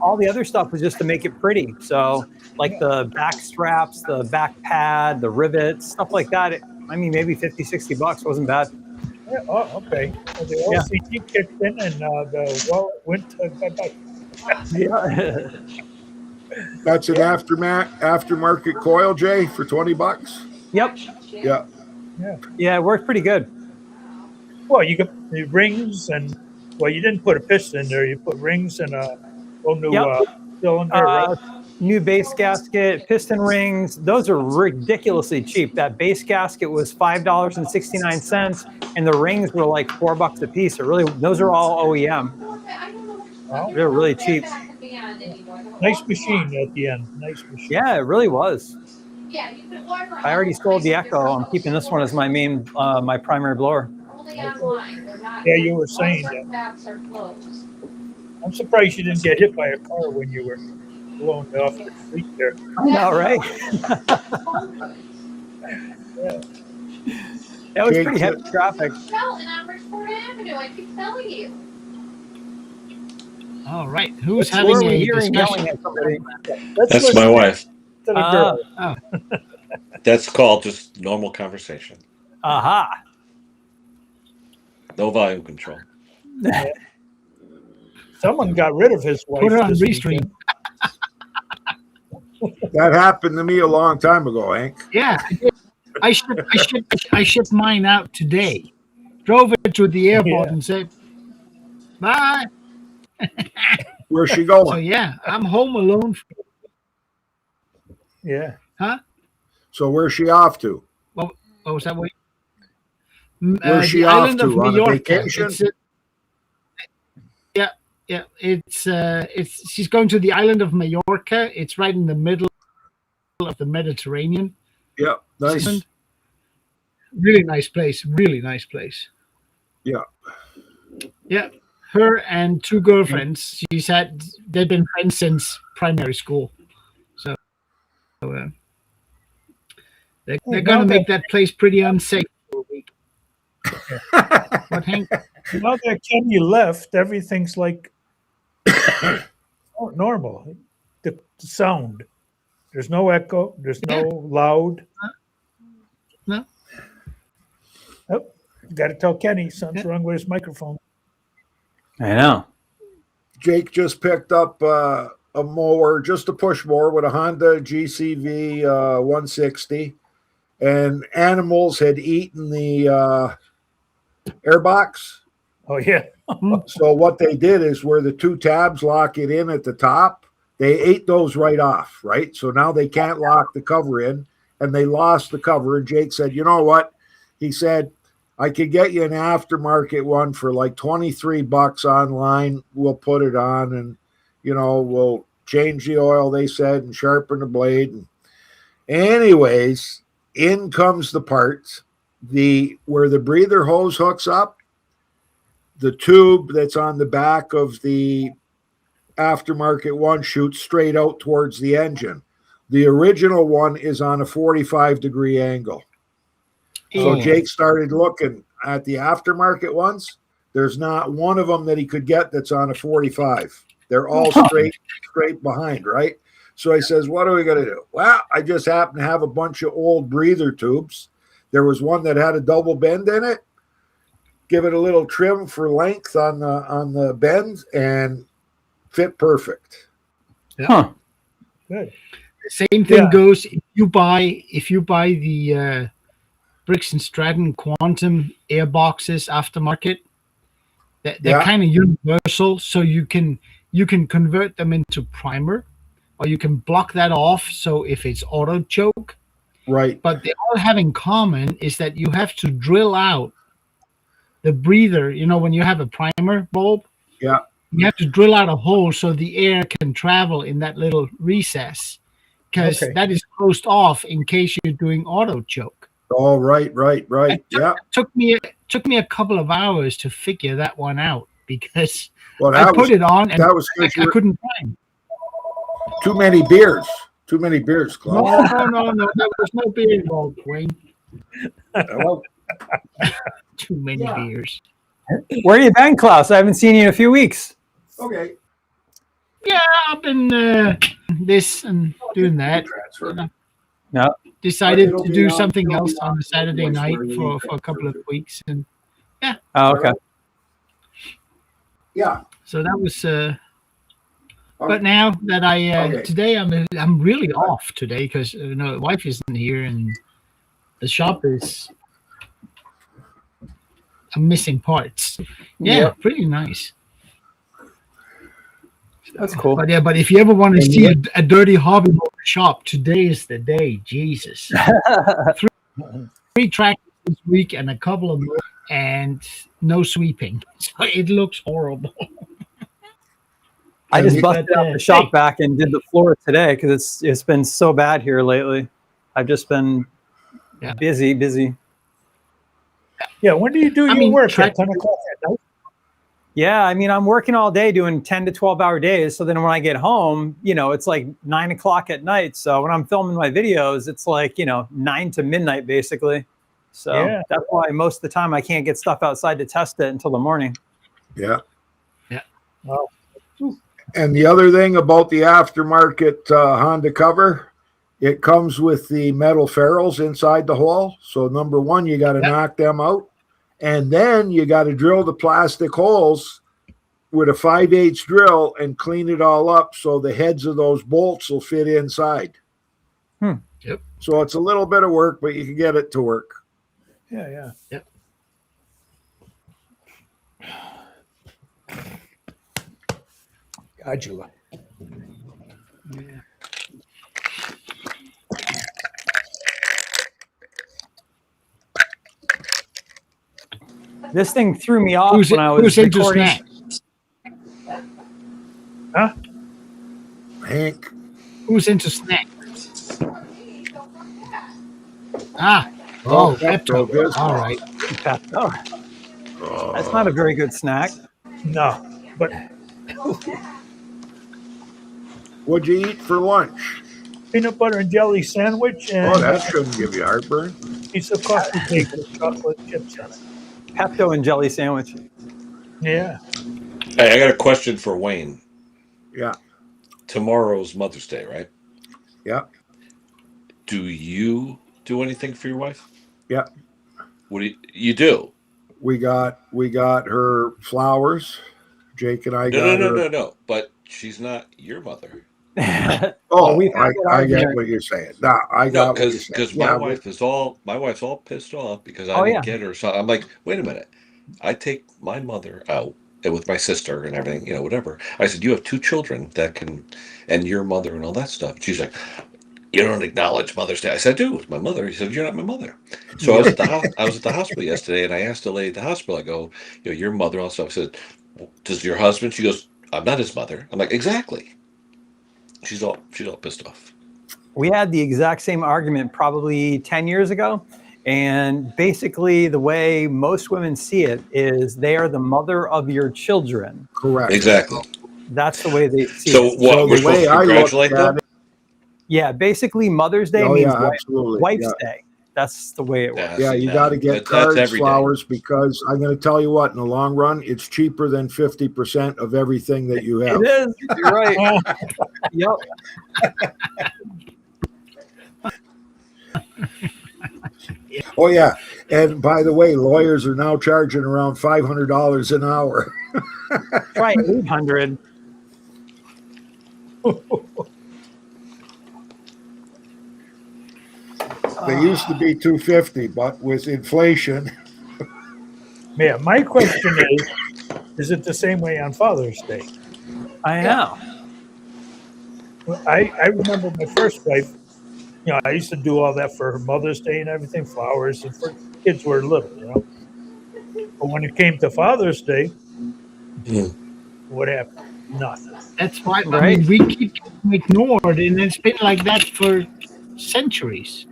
All the other stuff was just to make it pretty. So like the back straps, the back pad, the rivets, stuff like that. I mean, maybe 50, $60 wasn't bad. Yeah, oh, okay. Well, the Yeah. LCD kicked in and the wallet went to bye-bye. Yeah. That's an aftermarket coil, Jay, for $20. Yep. Yeah. Yeah, it worked pretty good. Well, you got the rings and, well, you didn't put a piston in there. You put rings and a whole new Yep. cylinder, right? New base gasket, piston rings. Those are ridiculously cheap. That base gasket was $5.69, and the rings were like $4 a piece. Those are all OEM. Well, They're really cheap. nice machine at the end. Nice machine. Yeah, it really was. I already sold the Echo. I'm keeping this one as my main, my primary blower. Yeah, you were saying that. I'm surprised you didn't get hit by a car when you were blown off your feet there. I know, right? That was pretty heavy traffic. And on Bridgeport Avenue, I keep telling you. All right. Who's Who having are we a hearing discussion? yelling at somebody? That's my wife. To the girl. Oh, That's called just normal conversation. Aha. No volume control. Someone got rid of his wife. put it on this restream. weekend. That happened to me a long time ago, Hank. Yeah, I shipped mine out today. Drove it to the airport Yeah. and said, "Bye." Where's she So going? yeah, I'm home alone. Yeah. So where's she off to? What was that? Where's she the off island of to? On a Mallorca. vacation? Yeah. It's she's going to the island of Mallorca. It's right in the middle of the Mediterranean. Yeah, nice. Island. Really nice place. Really nice place. Yeah. Yeah. Her and two girlfriends. She said they've been friends since primary school. So they're going to make that place pretty unsafe for a week. What, Hank? Now that Kenny left, everything's like normal. The sound. There's no echo. There's no loud. No. Oh, you got to tell Kenny something's wrong with his microphone. I know. Jake just picked up a mower, just a push mower with a Honda GCV 160, and animals had eaten the airbox. Oh, yeah. So what they did is where the two tabs lock it in at the top, they ate those right off, right? So now they can't lock the cover in, and they lost the cover. And Jake said, "You know what?" He said, "I could get you an aftermarket one for like $23 online. We'll put it on, and we'll change the oil," they said, "and sharpen the blade." And anyways, in comes the parts. Where the breather hose hooks up, the tube that's on the back of the aftermarket one shoots straight out towards the engine. The original one is on a 45-degree angle. So Jake started looking at the aftermarket ones. There's not one of them that he could get that's on a 45. They're all straight behind, right? So he says, "What are we going to do?" Well, I just happen to have a bunch of old breather tubes. There was one that had a double bend in it. Give it a little trim for length on the bend and fit perfect. Huh. Good. The same thing goes if you buy the Briggs and Stratton Quantum airboxes aftermarket. They're kind of universal, so you can convert them into primer, or you can block that off. So if it's auto choke, right? But they all have in common is that you have to drill out the breather. When you have a primer bulb, you have to drill out a hole so the air can travel in that little recess, because that is closed off in case you're doing auto choke. Oh, right. It took me a couple of hours to figure that one out, because I put it on and that was I couldn't find. Too many beers, Claude. No, there was no beer involved, Wayne. Hello. Too many beers. Where you been, Klaus? I haven't seen you in a few weeks. Okay. Yeah, I've been this and doing that. Transfer. No. Decided It'll to be do on- something it'll be else on on a the Saturday invoice night where you for a couple of transfer. weeks, and Oh, okay. Yeah. so that was. But now that Okay. today I'm really off today because the wife isn't here and the shop is. I'm missing parts. Yeah, Yep. pretty nice. That's cool. But if you ever want to see a dirty hobby motor shop, today is the day. Jesus, three tracks this week and a couple of more, and no sweeping. So it looks horrible. I just And busted But, out the shop hey. back and did the floor today because it's been so bad here lately. I've just been Yeah. busy. Yeah, when do you do I your mean, work track- at 10 o'clock at night? Yeah, I mean, I'm working all day doing 10 to 12-hour days. So then when I get home, it's like 9 o'clock at night. So when I'm filming my videos, it's like, 9 to midnight, basically. So Yeah. that's why most of the time I can't get stuff outside to test it until the morning. Yeah. Well, And the other thing about the aftermarket Honda cover, it comes with the metal ferrules inside the hole. So number one, you got to knock them out. And then you got to drill the plastic holes with a 5/8 drill and clean it all up so the heads of those bolts will fit inside. Yep. So it's a little bit of work, but you can get it to work. yeah. Yep. Gotcha. This thing threw me off Who's when I was who's into recording. snacks? Huh? Hank. Who's into snacks? Ah, oh, Pepto. Bismol. All right. Oh, that's not a very good snack. No, but What'd you eat for lunch? peanut butter and jelly sandwich and Oh, that shouldn't give you heartburn. a piece of coffee cake with chocolate chips on it. Pepto and jelly sandwich. Yeah. Hey, I got a question for Wayne. Yeah. Tomorrow's Mother's Day, right? Yeah. Do you do anything for your wife? Yeah. What do you do? We got her flowers. Jake and I got her. No. But she's not your mother. Oh, we've had that I get argument. what you're saying. No, I No, got what you're saying. because Yeah, my wife's all pissed off because I Oh, didn't yeah. get her. So I'm like, wait a minute. I take my mother out and with my sister and everything, whatever. I said, you have two children that can, and your mother and all that stuff. She's like, you don't acknowledge Mother's Day. I said, I do. It's my mother. He said, you're not my mother. So I was at the hospital yesterday, and I asked the lady at the hospital. I go, your mother and all stuff. I said, does your husband? She goes, I'm not his mother. I'm like, exactly. She's all pissed off. We had the exact same argument probably 10 years ago. And basically, the way most women see it is they are the mother of your children. correct. Exactly. That's the way they see So it. what? So We're the supposed way to I look congratulate at them? it, Yeah, basically, Mother's Day oh means yeah, absolutely. wife's Yeah. day. That's the way it works. Yeah, see, you now, got to get that's cards, every day. flowers, because I'm going to tell you what, in the long run, it's cheaper than 50% of everything that you have. It is. You're right. Yep. Oh yeah, and by the way, lawyers are now charging around $500 an hour. Try 800. They used to be 250, but with inflation, Yeah, my question is it the same way on Father's Day? I know. Well, I remember my first wife, I used to do all that for her Mother's Day and everything, flowers, and for kids were little. But when it came to Father's Day, what happened? Nothing. That's why I Right. mean, we keep getting ignored, and it's been like that for centuries.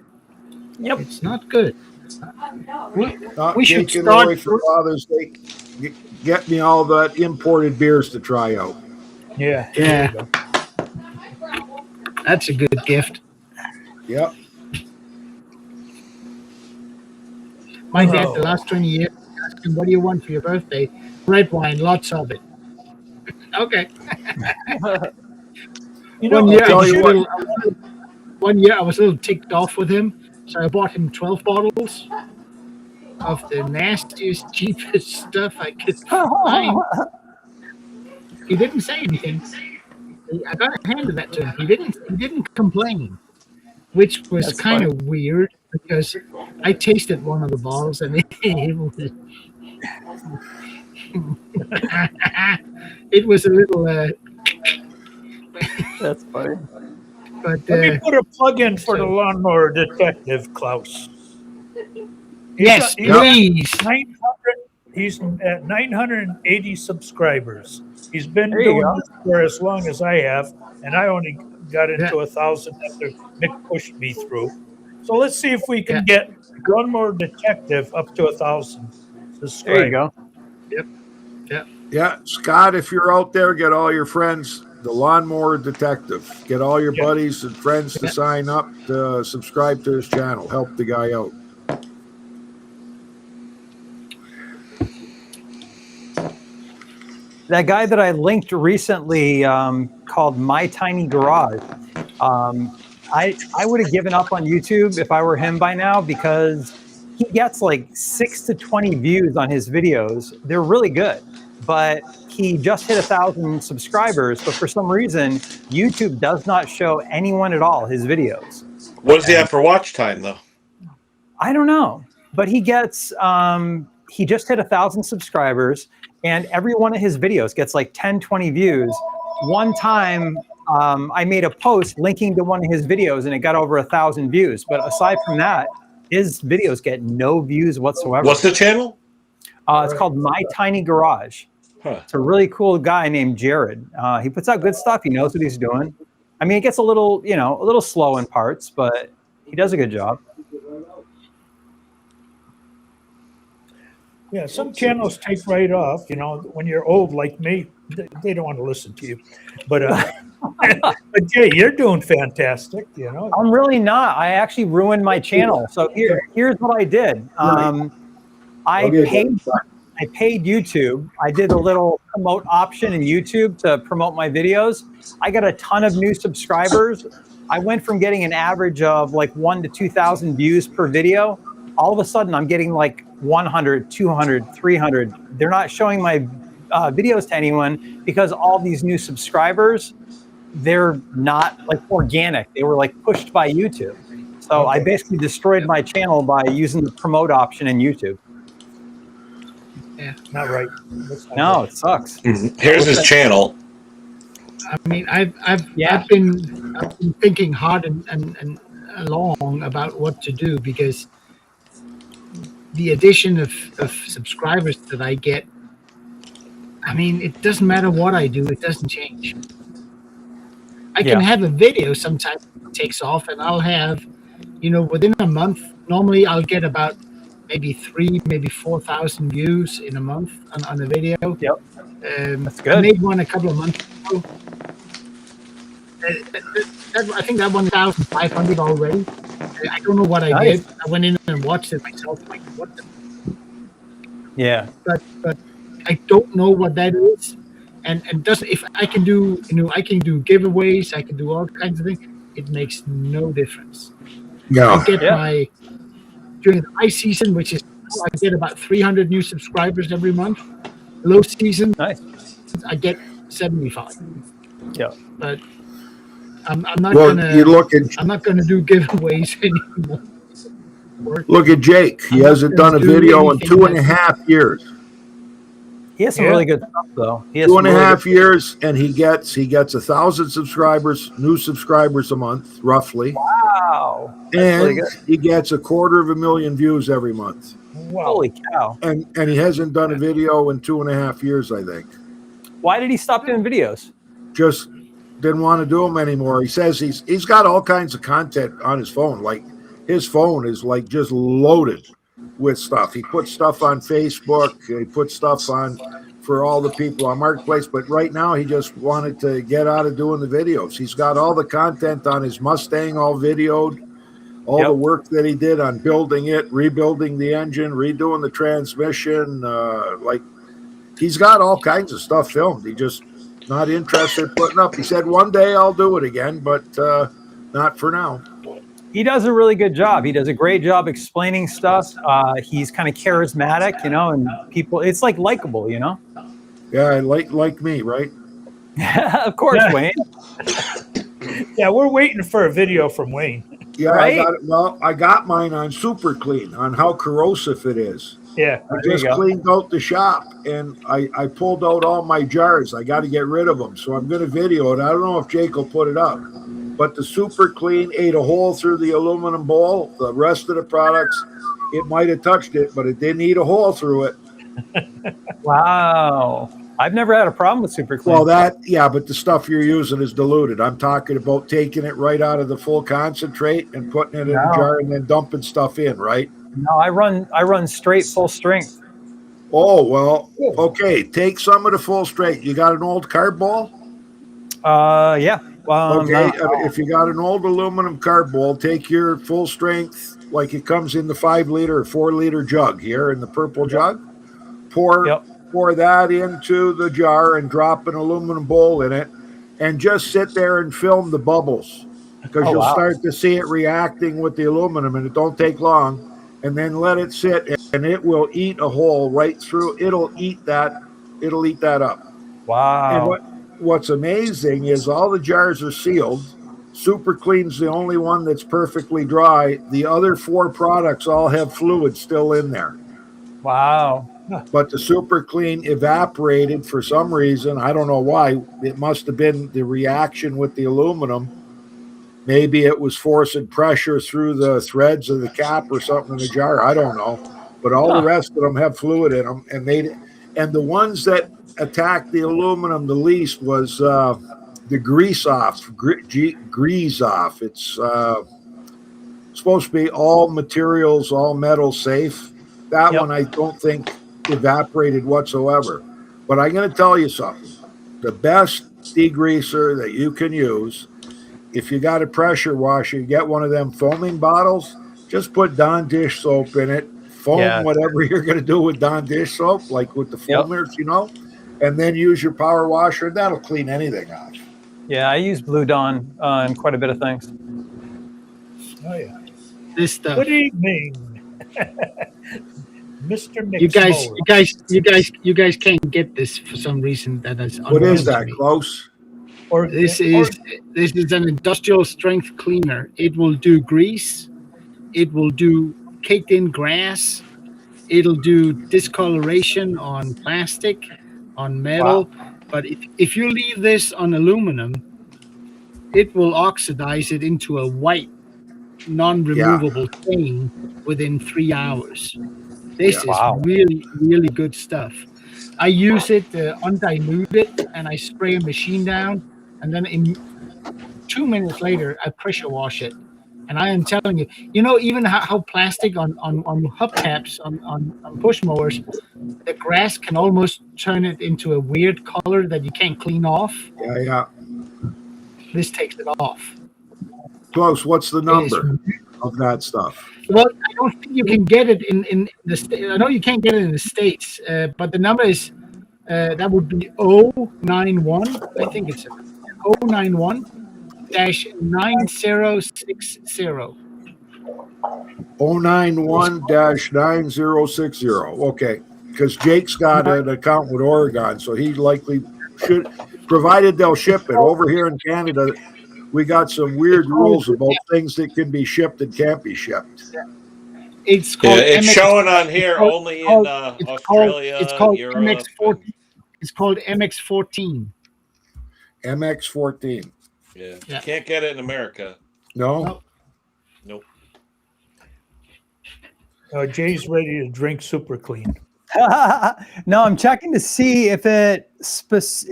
Yep. It's not good. We should Jake and start Roy for Father's Day. Get me all that imported beers to try out. Yeah. Yeah. That's a good gift. Yep. My dad, the last 20 years, asked him, "What do you want for your birthday?" "Red wine, lots of it." Okay. You One know, year I'll I tell was you a what. little. One year I was a little ticked off with him, so I bought him 12 bottles of the nastiest, cheapest stuff I could find. He didn't say anything. I got to hand that to him. He didn't complain, which was That's kind funny. of weird because I tasted one of the bottles and it was it was a little That's funny. but let me put a plug in for the so lawnmower detective, Klaus. yes, He's Yep. at please. 900. He's at 980 subscribers. He's been There you doing go. this for as long as I have, and I only got Yeah, into 1,000 after Mick pushed me through. So let's see if we yeah, can get Lawnmower Detective up to 1,000 There you subscribers. go. yep, yeah. Yeah, Scott, if you're out there, get all your friends, the Lawnmower Detective. Get all your Yeah. buddies and friends to Yeah. sign up to subscribe to his channel. Help the guy out. That guy that I linked recently called My Tiny Garage. I would have given up on YouTube if I were him by now because he gets like 6 to 20 views on his videos. They're really good, but he just hit 1,000 subscribers. But for some reason, YouTube does not show anyone at all his videos. What does he have for watch time though? I don't know, but he gets he just hit 1,000 subscribers, and every one of his videos gets like 10, 20 views. One time, I made a post linking to one of his videos, and it got over 1,000 views. But aside from that, his videos get no views whatsoever. What's the channel? It's called My Tiny Garage. Huh. It's a really cool guy named Jared. He puts out good stuff. He knows what he's doing. I mean, it gets a little, a little slow in parts, but he does a good job. Yeah, some channels take right off. You know, when you're old like me, they don't want to listen to you. But, but Jay, you're doing fantastic. You know, I'm really not. I actually ruined my channel. So here's what I did. I paid YouTube. I did a little promote option in YouTube to promote my videos. I got a ton of new subscribers. I went from getting an average of like 1,000 to 2,000 views per video. All of a sudden, I'm getting like 100, 200, 300. They're not showing my videos to anyone because all these new subscribers, they're not like organic. They were like pushed by YouTube. So I basically destroyed my channel by using the promote option in YouTube. not right. That's not No, right. it sucks. Here's his channel. I mean, I've been thinking hard and long about what to do because the addition of subscribers that I get, I mean, it doesn't matter what I do, it doesn't change. I can have a video sometimes that takes off and I'll have, within a month, normally I'll get about maybe 3,000, maybe 4,000 views in a month on a video. Yep. That's good. I made one a couple of months ago. I think that 1,500 already. I don't know what I did. I went in and watched it myself. Like, what the? Yeah. But I don't know what that is, and doesn't. If I can do, I can do giveaways. I can do all kinds of things. It makes no difference. Yeah. I get my during the high season, which is I get about 300 new subscribers every month. Low season, Nice. I get 75. Yeah. But I'm not Well, gonna. you look at I'm not gonna do giveaways anymore. look at Jake. He I'm not hasn't gonna done a do video in anything 2.5 years. He has some Yeah. really good stuff, though. He has Two some and a really half good- years, and he gets 1,000 subscribers, new subscribers a month, roughly, Wow. That's really and good. he gets 250,000 views every month. Wow. Holy cow. And he hasn't done a video in 2.5 years, I think. Why did he stop doing videos? Just didn't want to do them anymore. He says he's got all kinds of content on his phone. Like his phone is like just loaded with stuff. He puts stuff on Facebook. He puts stuff on for all the people on Marketplace. But right now he just wanted to get out of doing the videos. He's got all the content on his Mustang all videoed. all the Yep. work that he did on building it, rebuilding the engine, redoing the transmission. Like he's got all kinds of stuff filmed. He just not interested in putting up. He said one day I'll do it again, but not for now. He does a really good job. He does a great job explaining stuff. He's kind of charismatic, and people, it's like likable, Yeah, like me, right? Of course, Yeah. Wayne. Yeah, we're waiting for a video from Wayne. Yeah, Right? I got mine on Super Clean on how corrosive it is. Yeah. I There you just go. cleaned out the shop and I pulled out all my jars. I got to get rid of them. So I'm going to video it. I don't know if Jake will put it up. But the Super Clean ate a hole through the aluminum bowl. The rest of the products, it might have touched it, but it didn't eat a hole through it. Wow. I've never had a problem with Super Clean. Well, but the stuff you're using is diluted. I'm talking about taking it right out of the full concentrate and putting it in a No. jar and then dumping stuff in, right? No, I run straight full strength. Oh, well, okay. Take some of the full straight. You got an old carb ball? Yeah. Okay, if you got an old aluminum carb bowl, take your full strength, like it comes in the 5 liter or 4 liter jug here in the purple jug. Pour that into the jar and drop an aluminum bowl in it, and just sit there and film the bubbles because you'll start to see it reacting with the aluminum, and it don't take long. And then let it sit, and it will eat a hole right through. It'll eat that up. Wow. And what's amazing is all the jars are sealed. Super Clean's the only one that's perfectly dry. The other 4 products all have fluid still in there. Wow. But the Super Clean evaporated for some reason. I don't know why. It must have been the reaction with the aluminum. Maybe it was forcing pressure through the threads of the cap or something in the jar. I don't know. But all the rest of them have fluid in them. And the ones that attacked the aluminum the least was the grease off. Grease off. It's supposed to be all materials, all metal safe. That one I don't think evaporated whatsoever. But I'm going to tell you something. The best degreaser that you can use, if you got a pressure washer, you get one of them foaming bottles, just put Dawn dish soap in it, foam whatever you're going to do with Dawn dish soap, like with the foamers, and then use your power washer. That'll clean anything off. Yeah, I use Blue Dawn in quite a bit of things. Oh yeah. This stuff. Good evening, Mr. Mix You guys can't get this for some reason. That is. What is that, Close? This is an industrial strength cleaner. It will do grease. It will do caked in grass. It'll do discoloration on plastic, on metal. Wow. But if you leave this on aluminum, it will oxidize it into a white, non-removable stain within 3 hours. This is really, really good stuff. I use it undiluted, and I spray a machine down, and then in 2 minutes later, I pressure wash it. And I am telling you, even how plastic on hubcaps, on push mowers, the grass can almost turn it into a weird color that you can't clean off. Yeah. This takes it off. Close, what's the number of that stuff? Well, I don't think you can get it in the States. I know you can't get it in the States, but the number is, that would be 091. I think it's 091-9060. 091-9060. Okay, because Jake's got an account with Oregon, so he likely should, provided they'll ship it. Over here in Canada, we got some weird rules about things that can be shipped and can't be shipped. It's called it's showing on here only in Australia, it's called Europe. MX14. It's called MX14. MX14. Yeah. You can't get it in America. No. Nope. Jay's ready to drink Super Clean. No, I'm checking to see if it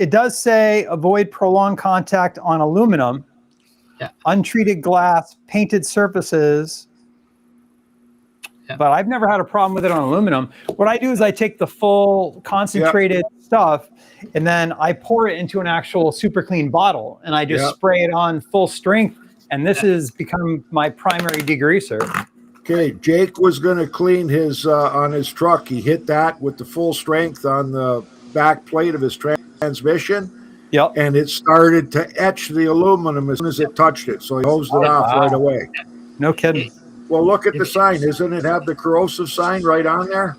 does say avoid prolonged contact on aluminum, untreated glass, painted surfaces. But I've never had a problem with it on aluminum. What I do is I take the full concentrated stuff, and then I pour it into an actual Super Clean bottle, and I just spray it on full strength And this has become my primary degreaser. Okay, Jake was going to clean his on his truck. He hit that with the full strength on the back plate of his transmission, Yep. and it started to etch the aluminum as soon as it touched it. So he hosed it off right away. No kidding. Well, look at the sign. Doesn't it have the corrosive sign right on there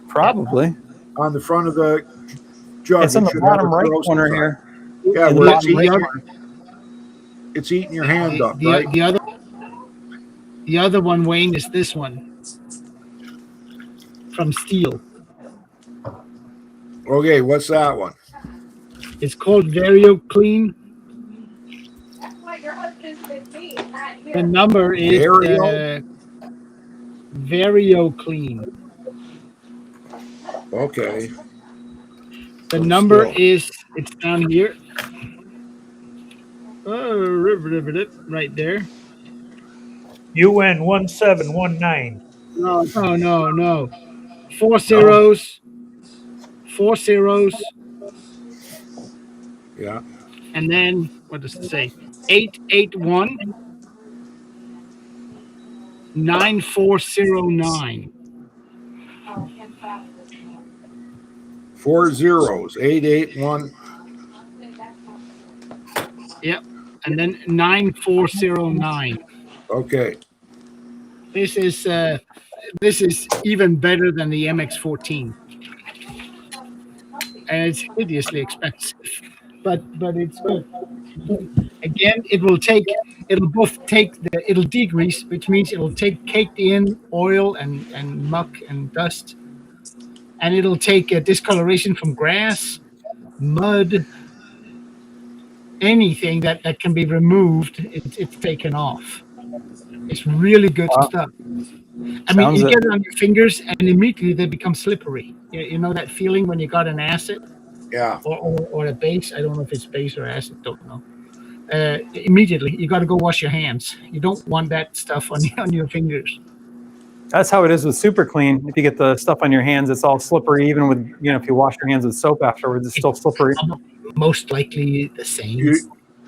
Probably. on the front of the jug? It's in the should have a bottom right corrosive corner sign. here. Yeah, In where the it's bottom right eating, corner. it's eating your hand up, the, right? the other one, Wayne, is this one from Steel. Okay, what's that one? It's called Vario Clean. That's why your husband's with me, not The here. number is Vario? Vario Clean. Okay. The From number Steel. is, it's down here. Right there. UN 1719. No. 4 zeros. 4 zeros. Yeah. And then, what does it say? 881 9409. 4 zeros, 881. Yep. And then 9409. Okay. This is even better than the MX-14, and it's hideously expensive, but it's good. Again, it'll degrease, which means it'll take caked in oil and muck and dust, and it'll take discoloration from grass, mud, anything that can be removed. It's taken off. It's really good stuff. I mean, you get it on your fingers, and immediately they become slippery. You know that feeling when you got an acid, Yeah. or a base. I don't know if it's base or acid. Don't know. Immediately, you got to go wash your hands. You don't want that stuff on your fingers. That's how it is with Super Clean. If you get the stuff on your hands, it's all slippery. Even with, if you wash your hands with soap afterwards, it's still slippery. Most likely the same. You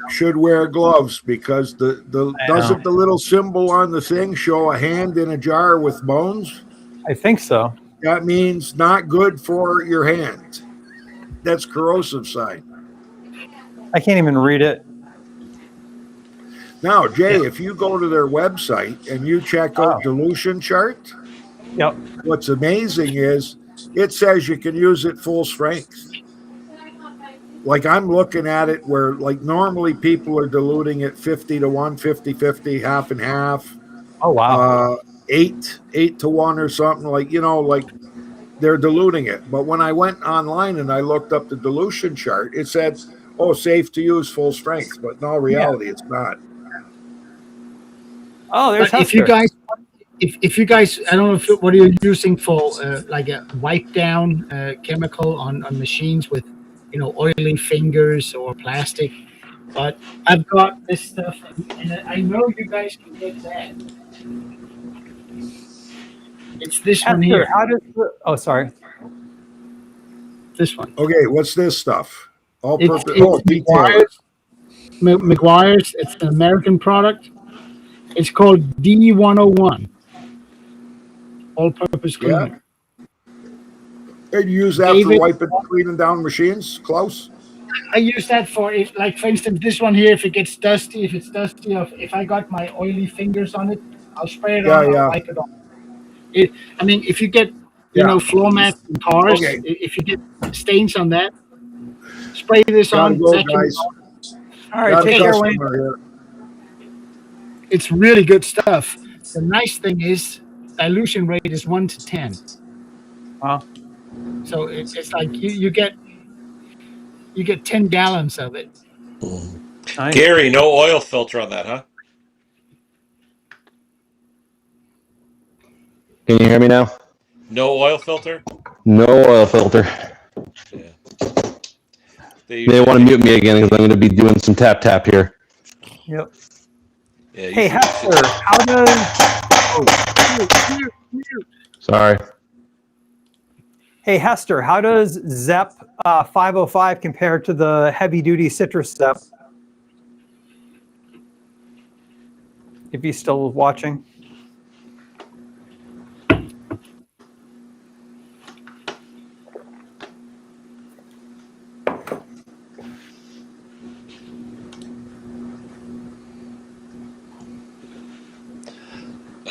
should wear gloves because doesn't the little symbol on the thing show a hand in a jar with bones? I think so. That means not good for your hand. That's corrosive sign. I can't even read it. Now, Jay, if you go to their website and you check out dilution chart, Yep. what's amazing is it says you can use it full strength. Like I'm looking at it where like normally people are diluting it 50 to 1, 50-50, half and half. Oh wow. 8 to 1 or something, like they're diluting it. But when I went online and I looked up the dilution chart, it said, "Oh, safe to use full strength," but in all reality, it's not. Oh, there's if you guys, I don't know what you're using for like a wipe down chemical on machines with oily fingers or plastic, but I've got this stuff, and I know you guys can get that. It's this one here. How does sorry. This one. Okay, what's this stuff? All-purpose. It's McGuire's. It's an American product. It's called D101. All-purpose cleaner. And you use that for wiping, cleaning down machines, Klaus? I use that for, for instance, this one here. If it gets dusty, if I got my oily fingers on it, I'll spray it on. I'll wipe it off. I mean, if you get floor mats in cars, if you get stains on that, spray this on. Guys. All right, take care, Wayne. It's really good stuff. The nice thing is dilution rate is 1 to 10. Wow. So it's like you get 10 gallons of it. Nice. Gary, no oil filter on that, huh? Can you hear me now? No oil filter? No oil filter. Yeah. They want to mute me again because I'm going to be doing some tap here. Yep. Yeah, hey, Hector, how does... Sorry. Hey, Hester, how does ZEP 505 compare to the heavy-duty citrus ZEP? if he's still watching.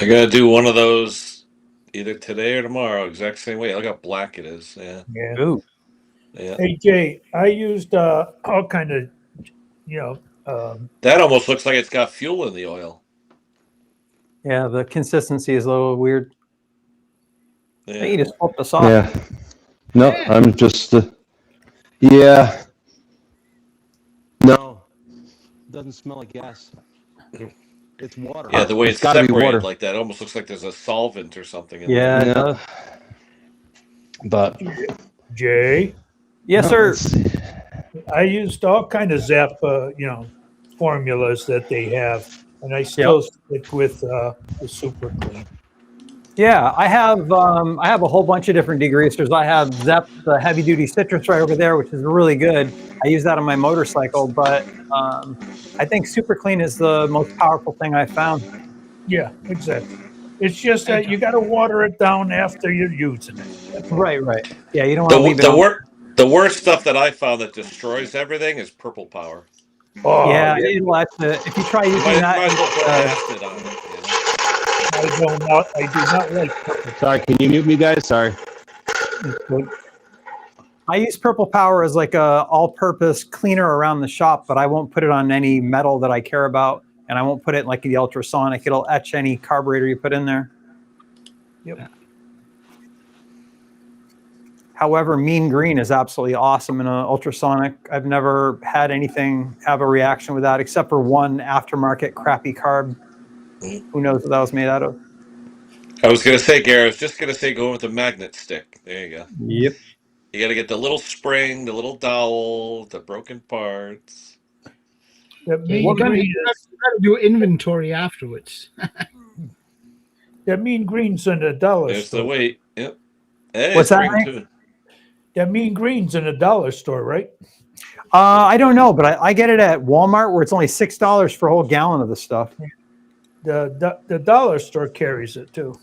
I gotta do one of those either today or tomorrow, exact same way. Look how black it is. Yeah, Yeah. Ooh. yeah. Hey Jay, I used all kind of, you know, That almost looks like it's got fuel in the oil. Yeah, the consistency is a little weird. I think Yeah. you just flip this off. Yeah. No, Yeah. I'm just, yeah. No, it doesn't smell like gas. It's water. Yeah, the way It's it's got to be separated water. like that, it almost looks like there's a solvent or something in Yeah, there. it Yeah. does. But Jay. Yes, sir. I used all kind of Zap, formulas that they have, and I still stick with the Super Clean. Yeah, I have a whole bunch of different degreasers. I have Zep, the heavy duty citrus right over there, which is really good. I use that on my motorcycle, but I think Super Clean is the most powerful thing I found. Yeah, exactly. It's just that you got to water it down after you're using it. That's all. Right. Yeah, you don't want to leave it The on. the worst stuff that I found that destroys everything is purple power. Oh, Yeah, yeah. it'll actually, if you try You using that, might as well put acid on it. I do not like purple. sorry, can you mute me, guys? Sorry. I use Purple Power as like a all-purpose cleaner around the shop, but I won't put it on any metal that I care about, and I won't put it like the ultrasonic. It'll etch any carburetor you put in there. Yep. However, Mean Green is absolutely awesome in an ultrasonic. I've never had anything have a reaction with that, except for one aftermarket crappy carb. Who knows what that was made out of? I was gonna say, Gary, I was just gonna say go with the magnet stick. There you go. Yep. You gotta get the little spring, the little dowel, the broken parts. That Yeah, mean green you gotta do inventory afterwards. that mean green's in the dollar There's the store. weight. Yep. And What's it's that, ring Hank? too. That mean green's in the dollar store, right? I don't know, but I get it at Walmart where it's only $6 for a whole gallon of the stuff. The dollar store carries it too.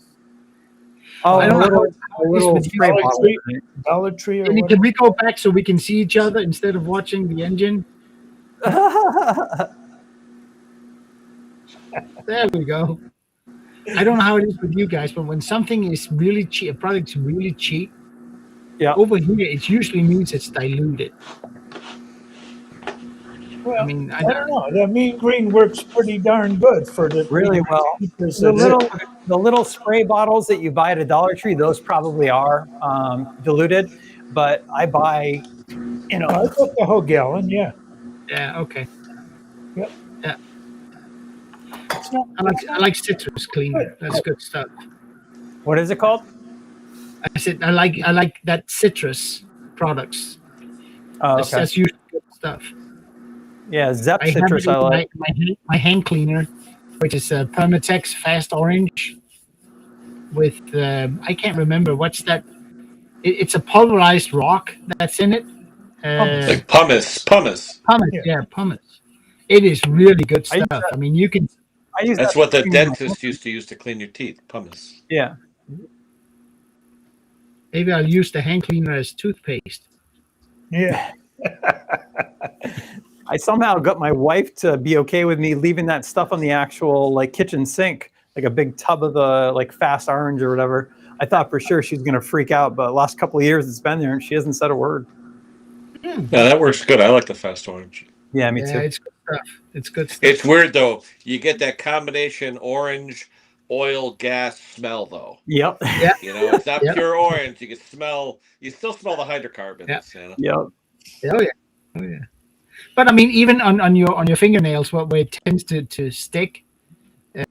Oh, I don't know a little with you. spray Dollar bottle. Tree. Dollar Tree or Can whatever. we go back so we can see each other instead of watching the engine? There we go. I don't know how it is with you guys, but when something is really cheap, a product's really cheap, Yeah. over here it usually means it's diluted. Well, I mean, I don't know. That mean green works pretty darn good for the Really well. cheapers The that's it. little spray bottles that you buy at a Dollar Tree, those probably are diluted, but I buy, I took the whole gallon. Yeah, Yeah, okay. Yep. Yeah. it's not. I like citrus cleaner. That's good stuff. what is it called? I said I like that citrus products. Oh, okay. That's usually good stuff. Yeah, Zep I have citrus. I like. my hand cleaner, which is a Permatex Fast Orange with I can't remember what's that. It's a pulverized rock that's in it. Like pumice. Pumice, yeah, pumice. It is really good I use stuff. that. I mean, you can. I use That's that what the to clean my- dentist used to use to clean your teeth. Pumice. Yeah. Maybe I'll use the hand cleaner as toothpaste. Yeah, I somehow got my wife to be okay with me leaving that stuff on the actual like kitchen sink, like a big tub of the like Fast Orange or whatever. I thought for sure she was gonna freak out, but the last couple of years it's been there and she hasn't said a word. Yeah, that works good. I like the fast orange. Yeah, me Yeah, too. it's good stuff. It's good stuff. It's weird though. You get that combination orange, oil, gas smell though. Yep. Yeah. You know, it's not Yep. pure orange. You can smell. You still smell the hydrocarbons. You know? Yep. Oh yeah. Oh yeah. But I mean, even on your fingernails, where it tends to stick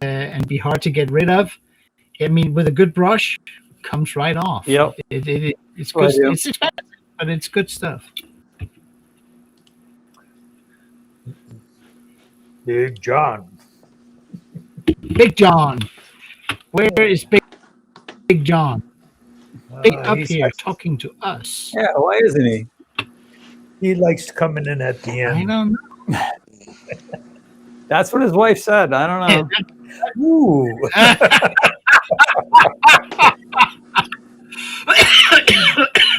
and be hard to get rid of. I mean, with a good brush, it comes right off. Yep. It's What I good. do. It's expensive, but it's good stuff. Big John. Big John, where is Big John? Big up He's here like- talking to us. Yeah, why isn't he? He likes coming in at the I end. don't know. That's what his wife said. I don't know. Ooh.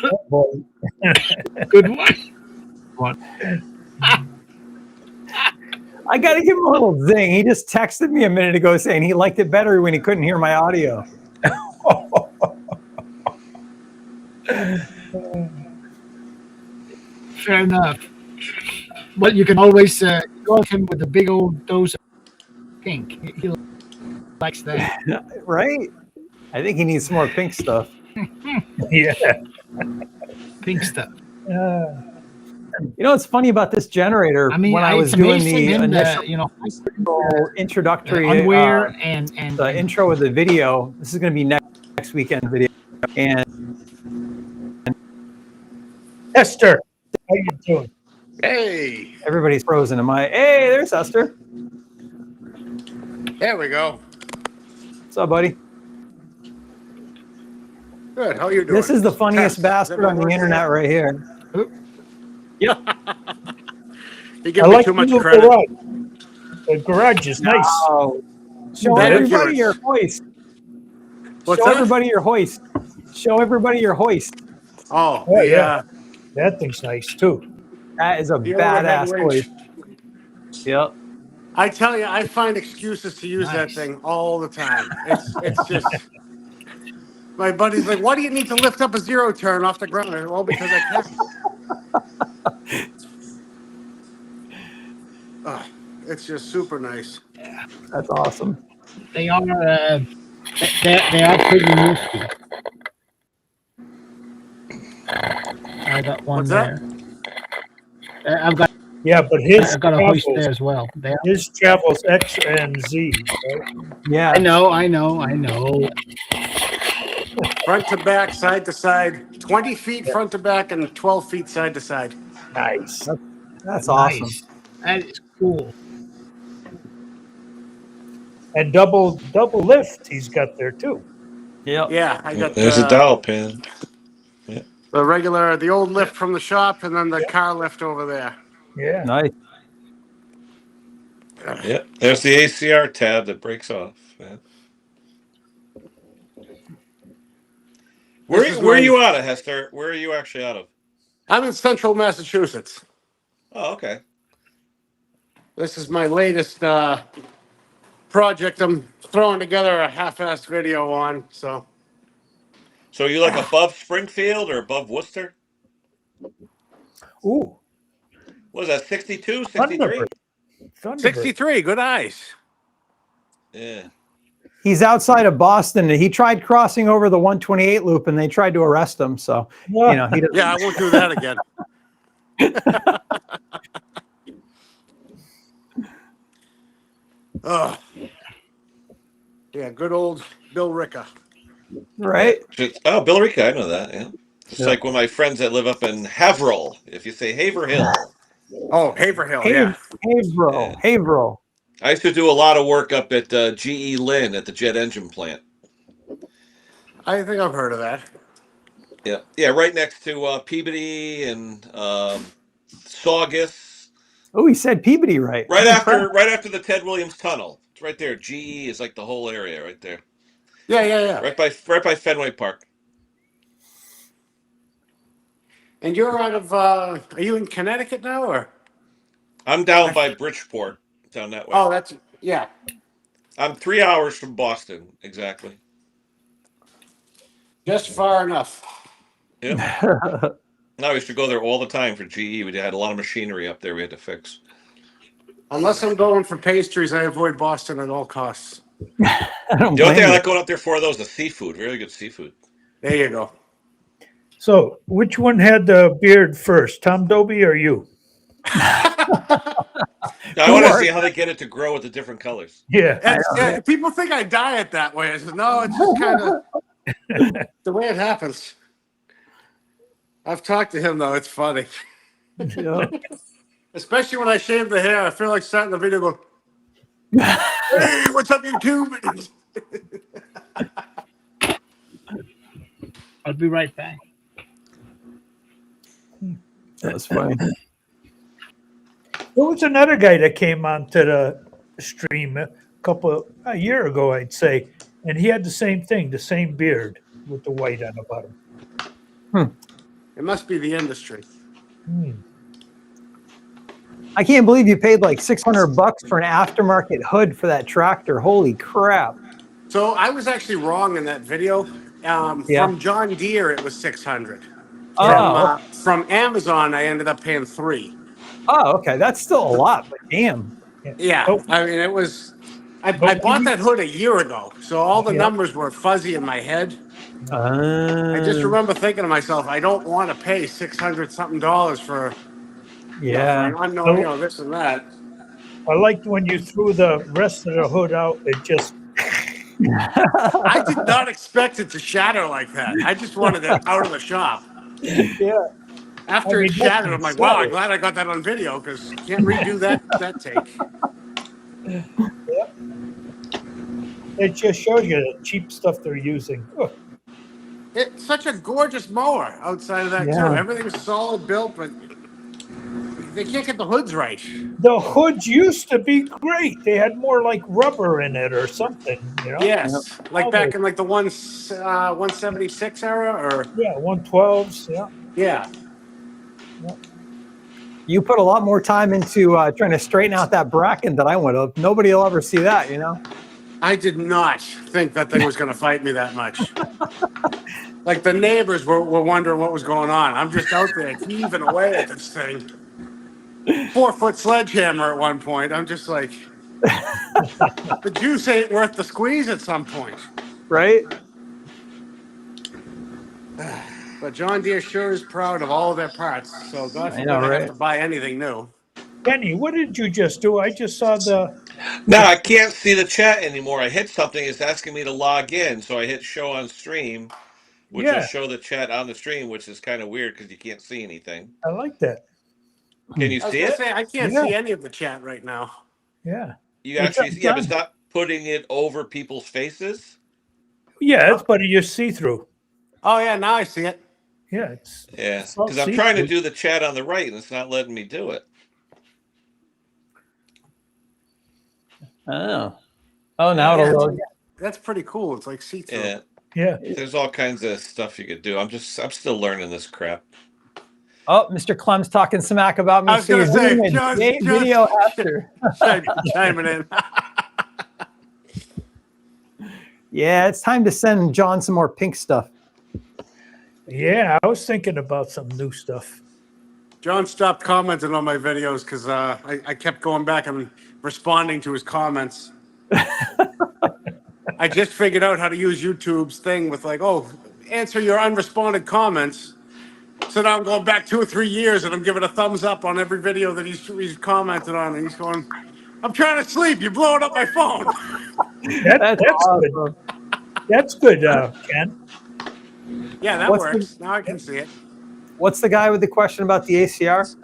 Oh, boy. Good one. I got to give him a little zing. He just texted me a minute ago saying he liked it better when he couldn't hear my audio. Fair enough. But you can always go at him with a big old dose of pink. He likes that. Right? I think he needs some more pink stuff. Yeah. Pink stuff. You know what's funny about this generator? I mean, when I was it's doing amazing the him initial you know, introductory unwear and the intro of the video, this is going to be next weekend video, and Esther, how you doing? Hey, everybody's frozen. Hey, there's Esther. there we go. What's up, buddy? Good. How you doing? This is the funniest Tess, bastard on the internet right here. Yep. You give I me like too the much new credit. garage. The garage is nice. Oh, show That is everybody yours. your hoist. What's Show that? everybody your hoist. Show everybody your hoist. Oh, Oh, the, yeah. That thing's nice too. That is a the overhead badass winch. hoist. Yep. I tell you, I find excuses to use that Nice. thing all the time. It's just. My buddy's like, "Why do you need to lift up a zero turn off the ground?" I said, well, because I can. It's just super nice. That's awesome. they are they are pretty nifty. I got one What's that? there. I've got Yeah, but his I've got a hoist travels, there as well. There. his travels X and Z. Right? Yeah. I know. Front to back, side to side, 20 feet front to back, and 12 feet side to side. Nice. That's awesome. Nice. That is cool. And double lift he's got there too. Yep. Yeah, I got There's a dowel pin. the old lift from the shop, and then the car lift over there. Yeah. Nice. Yeah, there's the ACR tab that breaks off. Man. This is Where are my- you out of, Hester? Where are you actually out of? I'm in central Massachusetts. Oh, okay. This is my latest project. I'm throwing together a half-assed video on. So So you like above Springfield or above Worcester? Ooh. What is that, 62, 63? Thunderbird. Thunderbird. 63, good eyes. Yeah. He's outside of Boston. He tried crossing over the 128 loop, and they tried to arrest him. So he doesn't. Yeah, I won't do that again. Oh, yeah, good old Bill Ricka. Right. Oh, Bill Rica, I know that. Yeah. It's like one of my friends that live up in Haverhill. If you say Haverhill. Oh, Haverhill, yeah. Haverhill. I used to do a lot of work up at GE Lynn at the jet engine plant. I think I've heard of that. Yeah, yeah, right next to Peabody and Saugus. Oh, he said Peabody right. Right after the Ted Williams Tunnel. It's right there. GE is like the whole area right there. Yeah. Right by Fenway Park. And you're out of, are you in Connecticut now, or? I'm down by Bridgeport, down that way. Oh, that's, yeah. I'm 3 hours from Boston, exactly. Just far enough. Yeah. I used to go there all the time for GE. We had a lot of machinery up there we had to fix. Unless I'm going for pastries, I avoid Boston at all costs. I don't The only thing I blame like going up there for, though, is the seafood. Really good seafood. There you go. So which one had the beard first, Tom Dobie or you? I want to see how they get it to grow with the different colors. Yeah. Yeah, people think I diet that way. I said, no, it's just kind of the way it happens. I've talked to him, though. It's funny. Yeah. Especially when I shave the hair. I feel like starting the video going, hey, what's up, YouTube? I'll be right back. That's funny. There was another guy that came on to stream a year ago, I'd say, and he had the same thing, the same beard with the white on the bottom. It must be the industry. I can't believe you paid like $600 for an aftermarket hood for that tractor. Holy crap! So I was actually wrong in that video. From John Deere, it was 600. From Amazon, I ended up paying $3. Oh, okay. That's still a lot, but damn. Yeah, I mean, it was. I bought that hood a year ago, so all the numbers were fuzzy in my head. I just remember thinking to myself, I don't want to pay $600 something for an unknown, this and that. I liked when you threw the rest of the hood out. It just. I did not expect it to shatter like that. I just wanted it out of the shop. Yeah. After it shattered, I'm like, wow, I'm glad I got that on video because you can't redo that take. Yep. It just shows you the cheap stuff they're using. Ugh. It's such a gorgeous mower outside of that, too. Everything's solid built, but they can't get the hoods right. The hoods used to be great. They had more like rubber in it or something, you know? Yes, like back in like the 176 era, or 112s. Yeah. You put a lot more time into trying to straighten out that bracket than I would have. Nobody will ever see that, you know? I did not think that thing was going to fight me that much. Like the neighbors were wondering what was going on. I'm just out there heaving away at this thing. 4-foot sledgehammer at one point. I'm just like, the juice ain't worth the squeeze at some point. Right? But John Deere sure is proud of all of their parts. So God forbid I have to buy anything new. Kenny, what did you just do? I just saw the. No, I can't see the chat anymore. I hit something. It's asking me to log in. So I hit show on stream, which will show the chat on the stream, which is kind of weird because you can't see anything. I like that. Can you see it? I can't see any of the chat right now. Yeah. You actually see, but it's not putting it over people's faces. Yeah, but you see through. Oh yeah, now I see it. Yeah, because I'm trying to do the chat on the right and it's not letting me do it. Oh, now it'll load. That's pretty cool. It's like see-through. Yeah. There's all kinds of stuff you could do. I'm still learning this crap. Oh, Mr. Clem's talking smack about me. I was going to say, John, video after. Chiming in. Yeah, it's time to send John some more pink stuff. Yeah, I was thinking about some new stuff. John stopped commenting on my videos because I kept going back and responding to his comments. I just figured out how to use YouTube's thing with like, answer your unresponded comments. So now I'm going back 2 or 3 years and I'm giving a thumbs up on every video that he's commented on. And he's going, I'm trying to sleep. You're blowing up my phone. That's awesome. Good. That's good, Ken. Yeah, that works. Now I can see it. What's the guy with the question about the ACR?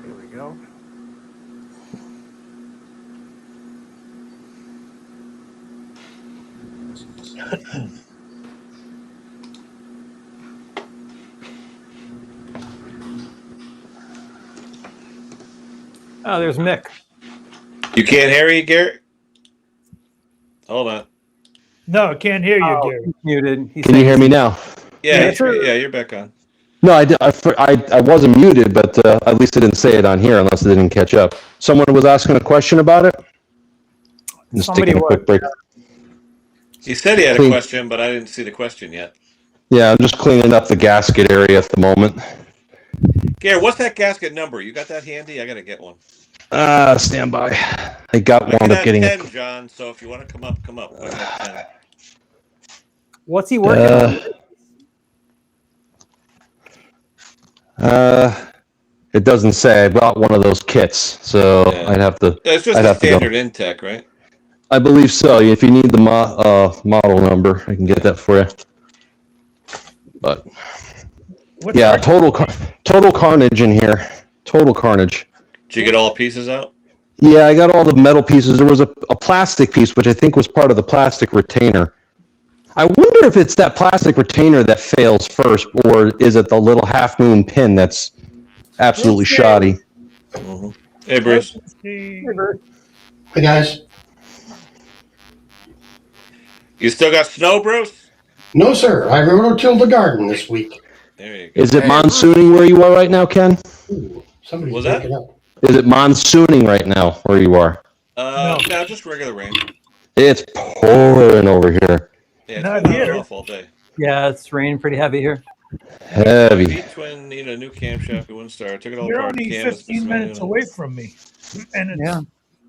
Here we go. Oh, there's Mick. You can't hear me, Garrett? Hold on. No, I can't hear you, Gary. He's muted. Can you hear me now? Yeah, you're back on. No, I wasn't muted, but at least I didn't say it on here unless I didn't catch up. Someone was asking a question about it? Just taking a quick break. He said he had a question, but I didn't see the question yet. Yeah, I'm just cleaning up the gasket area at the moment. Gary, what's that gasket number? You got that handy? I got to get one. Stand by. I wound up getting 10, John, so if you want to come up, come up. I got 10. What's he working on? It doesn't say. I brought one of those kits, so I'd have to. It's just a standard Intech, right? I believe so. If you need the model number, I can get that for you. But total carnage in here. Total carnage. Did you get all the pieces out? Yeah, I got all the metal pieces. There was a plastic piece, which I think was part of the plastic retainer. I wonder if it's that plastic retainer that fails first, or is it the little half moon pin that's absolutely Bruce, shoddy. Mhm. Hey, Bruce. Hey guys. You still got snow, Bruce? No, sir. I rototilled the garden this week. There you go. Is it Hey, monsooning where you are right now, Ken? Ooh, somebody's Was that? waking up. Is it monsooning right now where you are? No. No, just regular rain. It's pouring over here. Yeah, it's Not been on and here. off all day. Yeah, it's raining pretty heavy here. My Heavy. V-twin, new camshaft, we wouldn't start. Took it all You're apart. only The cam is 15 minutes away from me, and it's Yeah.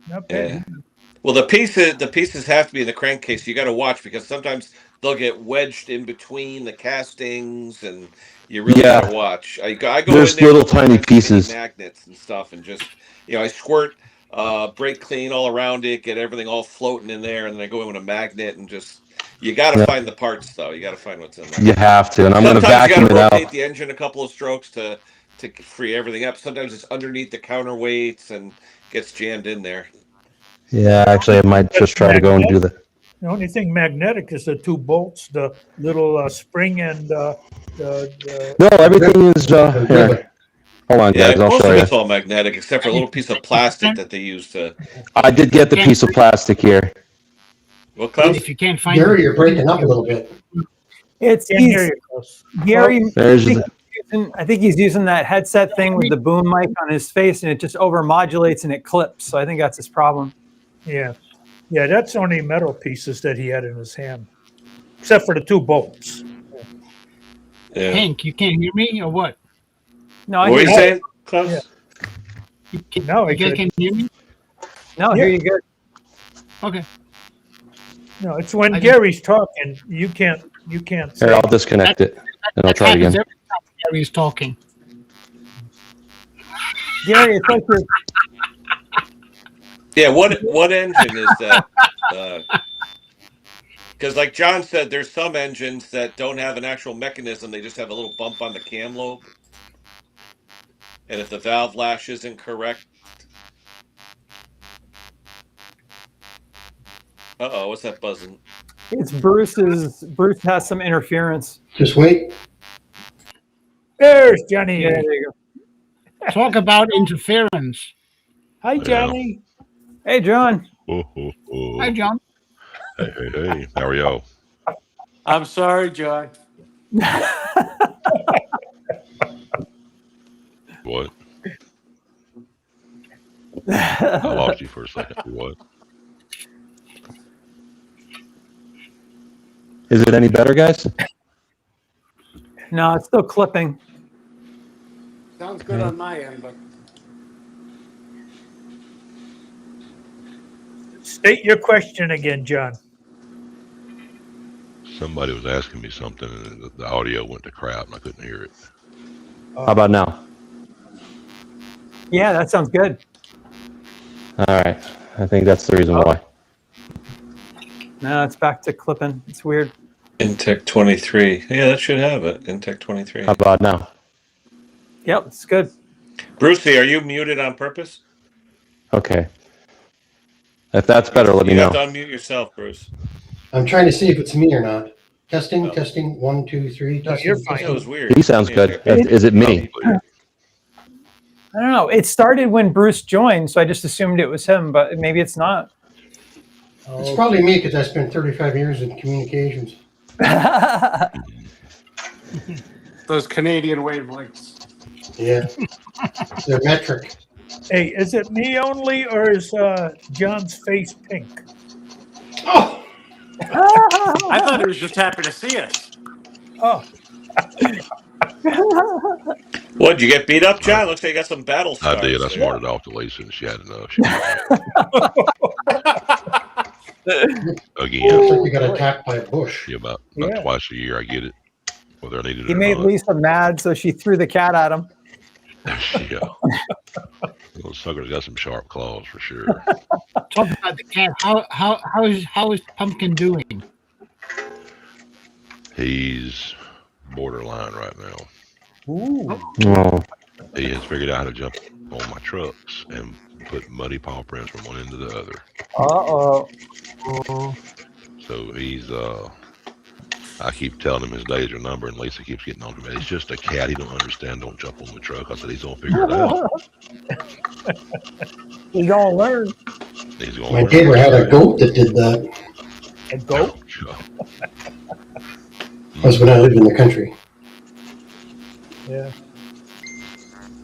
not bad. Yeah. Well, the pieces have to be in the crankcase. You got to watch because sometimes they'll get wedged in between the castings, and you really got to Yeah. watch. I go in There's there little with all tiny kinds of mini pieces. magnets and stuff, and just I squirt brake clean all around it, get everything all floating in there, and then I go in with a magnet and just. You got to Yeah. find the parts though. You got to find what's in there. You have to, and I'm going to Sometimes you got vacuum to it rotate out. the engine a couple of strokes to free everything up. Sometimes it's underneath the counterweights and gets jammed in there. Yeah, actually, I might just try to go and do that. The only thing magnetic is the two bolts, the little spring and the No, everything is here. Hold on, Yeah, guys. I'll most show of you. it's all magnetic except for a little piece of plastic that they use to. I did get the piece of plastic here. What, Klaus? If you can't find Gary, you're breaking up a little bit. It's can't hear you, Chris. Gary. There's I think he's using that headset thing with the boom mic on his face, and it just overmodulates and it clips. So I think that's his problem. Yeah, that's only metal pieces that he had in his hand, except for the two bolts. Yeah. Hank, you can't hear me or what? No, I What were hear you you. saying, Klaus? Yeah. No, I you guys could. can hear me? No, I hear you good. Okay. No, it's when I- Gary's talking, you can't here. say. I'll disconnect it, and I'll That try it happens again. every time Gary's talking. Gary, it's like you're Yeah. What engine is that? Because, like John said, there's some engines that don't have an actual mechanism; they just have a little bump on the cam lobe, and if the valve lash isn't correct. Uh-oh, what's that buzzing? it's Bruce's. Bruce has some interference. Just wait. There's Johnny. Yeah, there you go. Talk about interference. Hi, Johnny. Hey, John. Hi, John. Hey, how are y'all? I'm sorry, John. What? I lost you for a second. What? Is it any better, guys? No, it's still clipping. Sounds good on my end, but State your question again, John. Somebody was asking me something, and the audio went to crap, and I couldn't hear it. How about now? Yeah, that sounds good. All right. I think that's the reason why. No, it's back to clipping. It's weird. Intec 23. Yeah, that should have it. Intec 23. How about now? Yep, it's good. Brucey, are you muted on purpose? Okay. If that's better, let me You have know. to unmute yourself, Bruce. I'm trying to see if it's me or not. Testing, Oh. testing. 1, 2, 3. No, Testing, you're fine. That was weird. He sounds good. Yeah. Is it me? I don't know. It started when Bruce joined, so I just assumed it was him, but maybe it's not. It's probably me because I spent 35 years in communications. those Canadian wavelengths. Yeah. They're metric. Hey, is it me only, or is John's face pink? Oh, I thought he was just happy to see us. Oh, What, did you get beat up, John? Looks like you got some battle I scars. did. I there. smarted off to Lisa, and she had enough. looks Again, like you got attacked by a bush. yeah, about Yeah. twice a year I get it, whether I need it He or made not. Lisa mad, so she threw the cat at him. Yeah. Those suckers got some sharp claws for sure. Talk about the cat. How is Pumpkin doing? He's borderline right now. Oh, He has figured out how to jump on my trucks and put muddy paw prints from one end to the other. Uh-oh. So he's I keep telling him his days are numbered, and Lisa keeps getting on to me. It's just a cat. He don't understand. Don't jump on the truck. I said, he's going to figure it out. He's gonna learn. He's going My to learn. neighbor had a goat that did that. A goat? That was when I lived in the country. Yeah.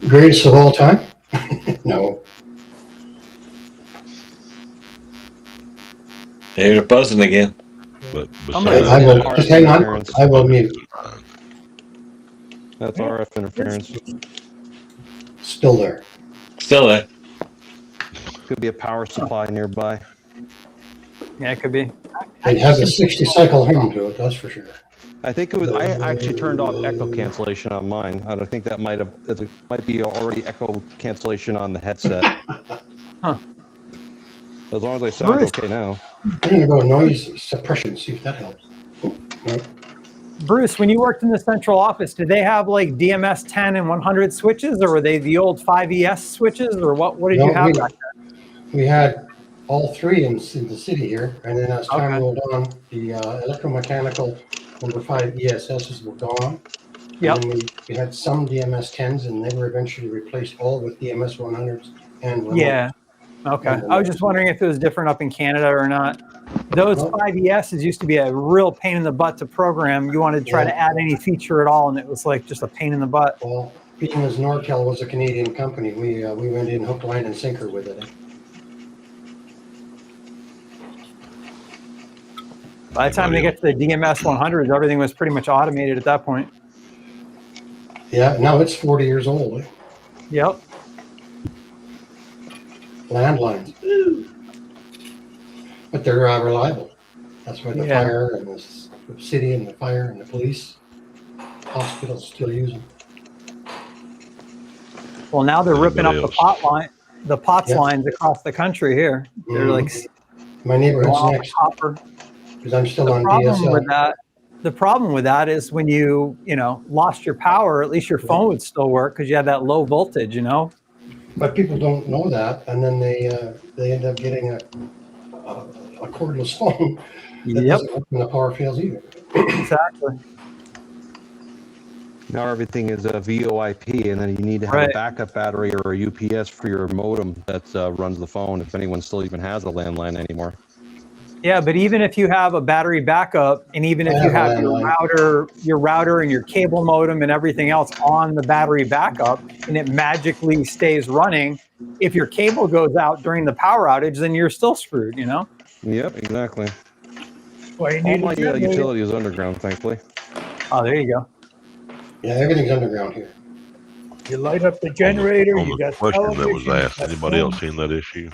Greatest of all time? No. They're buzzing again. But I will, just hang on. I will mute. That's RF interference. Still there. Still there. Could be a power supply nearby. Yeah, it could be. It has a 60 cycle hum to it, that's for sure. I think it was. I actually turned off echo cancellation on mine. I think that might be already echo cancellation on the headset. Huh. As long as I sound okay now. I'm gonna go noise suppression, see if that helps. Oh, no. Bruce, when you worked in the central office, did they have like DMS 10 and 100 switches, or were they the old 5ES switches, or what? What did you have back there? We had all three in the city here, and then as time rolled on, the electromechanical number 5 ESSs were gone. Yep. And then we had some DMS 10s, and they were eventually replaced all with DMS 100s and remote. Yeah. Okay. I was just wondering if it was different up in Canada or not. Those 5ESs used to be a real pain in the butt to program. You wanted to try to add any feature at all, and it was like just a pain in the butt. Well, being as Nortel was a Canadian company, we went in hook, line, and sinker with it. By the time they get to the DMS 100s, everything was pretty much automated at that point. Yeah, now it's 40 years old. Yep. Landlines. But they're reliable. That's why the fire and the city and the fire and the police, hospitals still use them. Well, now they're ripping up the POTS lines across the country here. They're like my neighborhood's next. Copper. Because I'm still on DSL. The problem with that is when you lost your power, at least your phone would still work because you had that low voltage, But people don't know that, and then they end up getting a cordless phone that doesn't work when the power fails either. Exactly. Now everything is a VoIP, and then you need to have a backup battery or a UPS for your modem that runs the phone, if anyone still even has a landline anymore. Yeah, but even if you have a battery backup, and even if you have your router and your cable modem and everything else on the battery backup, and it magically stays running, if your cable goes out during the power outage, then you're still screwed, Yep, exactly. Well, all my utility is underground, thankfully. Oh, there you go. Yeah, everything's underground here. You light up the generator. On you the got question that was television, asked, anybody else seen that issue?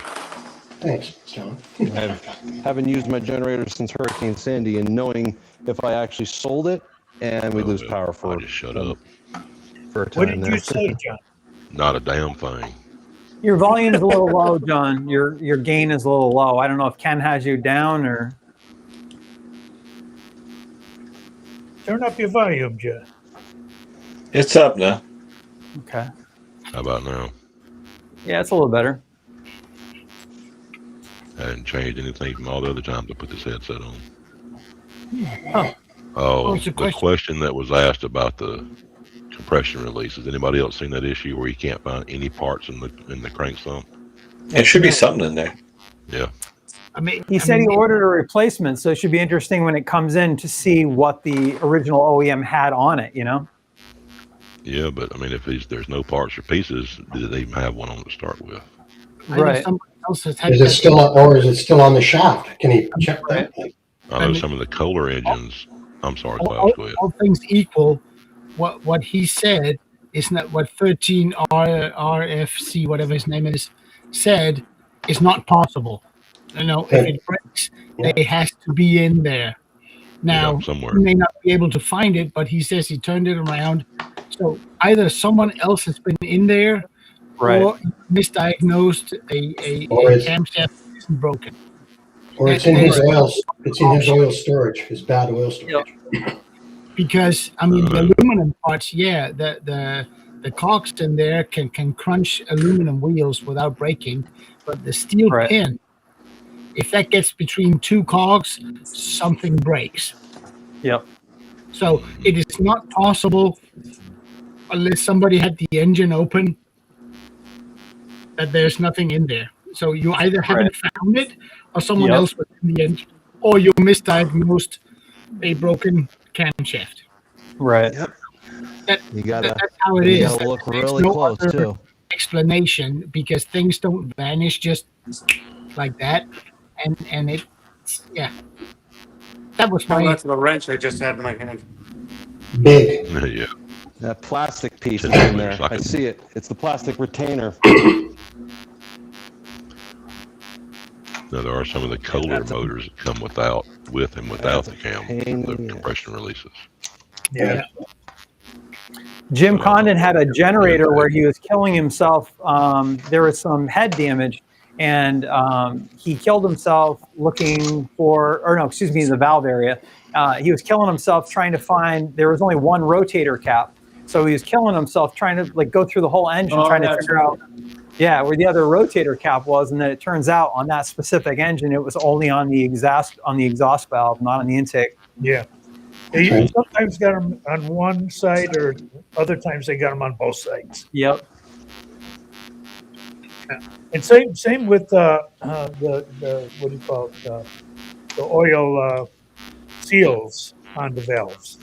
Thanks, John. I haven't used my generator since Hurricane Sandy, and knowing if I actually sold it and we lose power for just shut up. For a time. What did you say, John? Not a damn thing. Your volume's a little low, John. Your gain is a little low. I don't know if Ken has you down or. Turn up your volume, John. It's up now. Okay. How about now? Yeah, it's a little better. I hadn't changed anything from all the other times I put this headset on. Huh. Oh, the question that was asked about the compression release. Has anybody else seen that issue where you can't find any parts in the crank sump? There should be something in there. Yeah. He said he ordered a replacement, so it should be interesting when it comes in to see what the original OEM had on it, Yeah, but I mean, if there's no parts or pieces, did they even have one on it to start with? Right. Is it still on the shaft? Can he check that? I know some of the Kohler engines. I'm sorry, Klaus, go ahead. All things equal, what he said is not what 13 RFC, whatever his name is, said is not possible. If it breaks, it has to be in there. Now, somewhere. you may not be able to find it, but he says he turned it around. So either someone else has been in there, or misdiagnosed a camshaft isn't broken. Or it's in his oil. It's in his oil storage. His bad oil storage. Because the aluminum parts, the cogs in there can crunch aluminum wheels without breaking, but the steel pin, if that gets between two cogs, something breaks. Yep. So it is not possible, unless somebody had the engine open, that there's nothing in there. So you either haven't found it, or someone Yep. else was in the engine, or you misdiagnosed a broken camshaft. Right. Yep. That's gotta how it you is. gotta look There's really no close other too. explanation, because things don't vanish just like that, and it, yeah, that was Oh, my that's the wrench I just had in my hand. Big. Yeah. That plastic piece is 10 in millimeters, there. like I a- see it. It's the plastic retainer. Now, there are some of the Kohler That's a- motors that come with and without That's the a pain in the the ass. compression releases. Yeah. Jim But I don't Condon know. had a But generator anyway, where he was killing himself. There was some head damage, and he killed himself looking for, or no, excuse me, in the valve area. He was killing himself trying to find, there was only one rotator cap. So he was killing himself trying to like go through the whole engine, Oh, trying to that's figure out, yeah, where the other rotator cap was. And then it turns out on that specific engine, it was only on the exhaust valve, not on the intake. Yeah. They sometimes got them on one side, or other times they got them on both sides. Yep. And same with the what do you call it, the oil seals on the valves.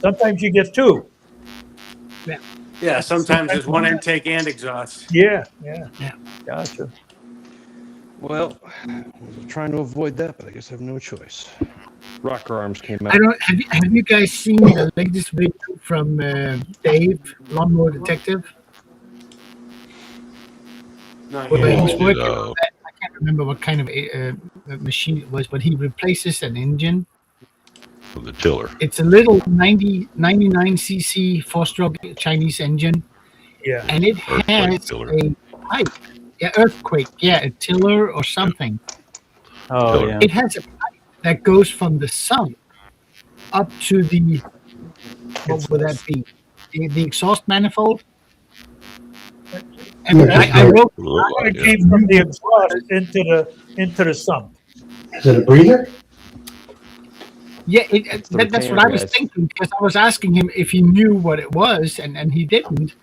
Sometimes you get two. Yeah, sometimes there's one intake and exhaust. Yeah. Gotcha. Well, I was trying to avoid that, but I guess I have no choice. Rocker arms came out. I don't have you guys seen the latest video from Dave, Lawnmower Detective? Not Well, yet. he's did, working on that. I can't remember what kind of a machine it was, but he replaces an engine. the tiller. It's a little 99cc four-stroke Chinese engine, Yeah. and it Earthquake has tiller. a pipe. Yeah, earthquake. Yeah, a tiller or something. Oh, Tiller. yeah. It has a pipe that goes from the sump up to the, what would that be? The exhaust manifold. And I wrote, Look It like it. came from the exhaust into the sump. Is it a breather? yeah, the that's what retainer, I was guys. thinking, because I was asking him if he knew what it was, and he didn't.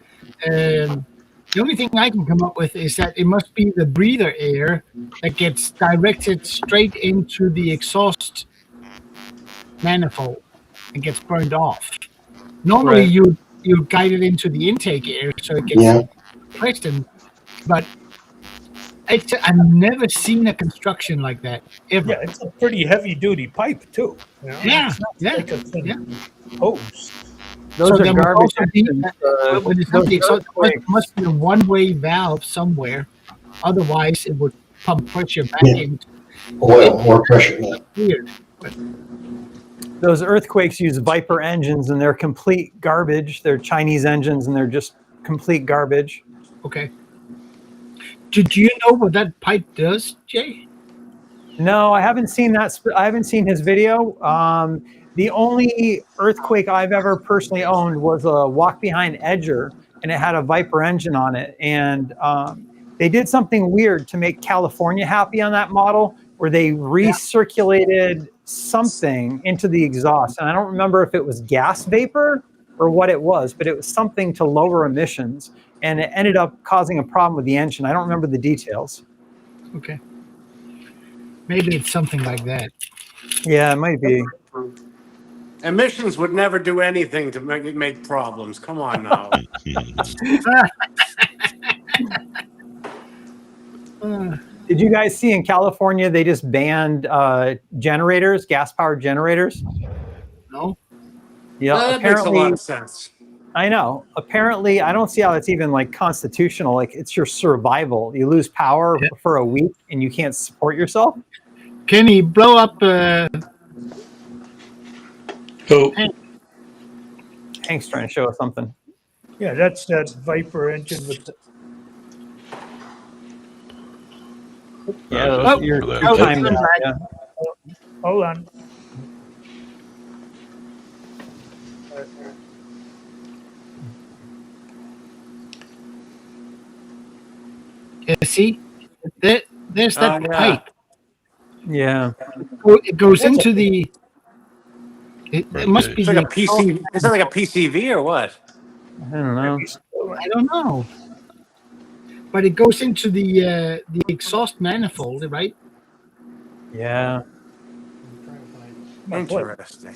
The only thing I can come up with is that it must be the breather air that gets directed straight into the exhaust manifold and gets burned off. Normally, Right. you guide it into the intake air so it gets Yeah. pressed in, but I've never seen a construction like that ever. Yeah, it's a pretty heavy duty pipe too. You know? Yeah, It's not yeah, like a thin yeah. hose. Those So are there must garbage also be, engines. when it's Those not the exhaust, earthquakes. must be a one-way valve somewhere. Otherwise, it would pump pressure back Yeah. into. Oil, more pressure. Yeah. Weird. Those earthquakes use Viper engines, and they're complete garbage. They're Chinese engines, and they're just complete garbage. Okay. Did you know what that pipe does, Jay? No, I haven't seen that. I haven't seen his video. The only earthquake I've ever personally owned was a walk-behind edger, and it had a Viper engine on it. And they did something weird to make California happy on that model, where they recirculated something into the exhaust. And I don't remember if it was gas vapor or what it was, but it was something to lower emissions. And it ended up causing a problem with the engine. I don't remember the details. Okay. Maybe it's something like that. Yeah, it might be. Emissions would never do anything to make problems. Come on now. Did you guys see in California they just banned generators, gas-powered generators? No. Yeah, That makes a apparently. lot of sense. I know. Apparently, I don't see how it's even like constitutional. Like, it's your survival. You lose power for a week and you can't support yourself. Can he blow up? So Hank's trying to show us something. Yeah, that's that Viper engine with the, Yeah, Oh, you're for that. two times that, yeah. hold on. See, there's that Yeah. pipe. Yeah. It goes into the. It must be It's like the a PC. Is that like a PCV or what? I don't know. I don't know. But it goes into the exhaust manifold, right? Yeah. Interesting.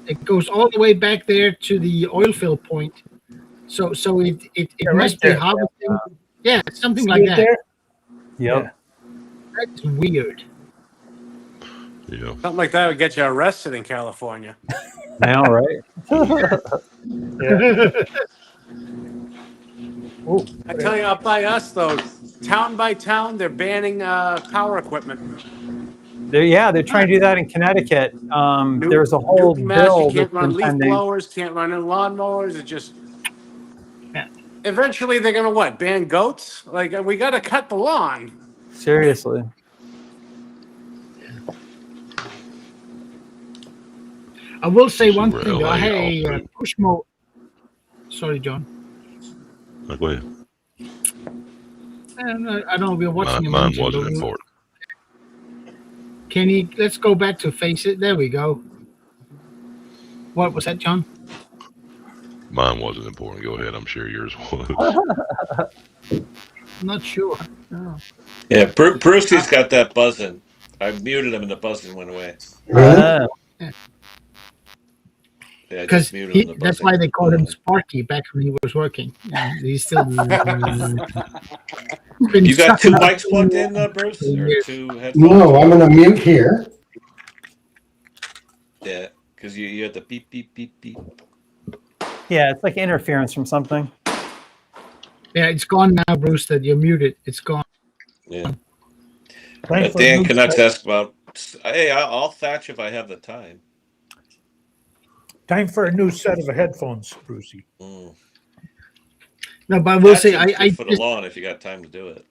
It goes all the way back there to the oil fill point. So it right must be there. harvesting. Yeah, something See like it that. there? Yep. That's weird. Yeah. Something like that would get you arrested in California. Now, right? Yeah. Oh, I tell you, up by us though, town by town, they're banning power equipment. They're trying to do that in Connecticut. There's a whole Newton, Mass, you bill that's can't run been leaf pending. blowers, can't run in lawnmowers. It just Yeah. eventually they're gonna what? Ban goats? Like we got to cut the lawn. Seriously. I will say one Super thing though. I LA had a off too. push mower. Sorry, John. No, go ahead. I don't know. We're watching Mine mention, wasn't but important. Kenny, let's go back to face it. There we go. What was that, John? Mine wasn't important. Go ahead. I'm sure yours was. I'm not sure. No. Yeah, Brucey's got that buzzing. I muted him and the buzzing went away. Uh, Yeah, I Because just muted him. The that's buzzing why they called him went away. Sparky back when he was working. And he's still. You got two mics plugged in, Bruce, or two headphones? No, I'm gonna mute here. Yeah, because you had the beep beep beep beep. yeah, it's like interference from something. Yeah, it's gone now, Bruce. That you're muted. It's gone. Yeah. Time for a Dan new Canucks set- asked about. Hey, I'll thatch if I have the time. Time for a new set of headphones, Brucey. Mm. No, but I will say, Thatching's I good for the just, lawn if you got time to do it.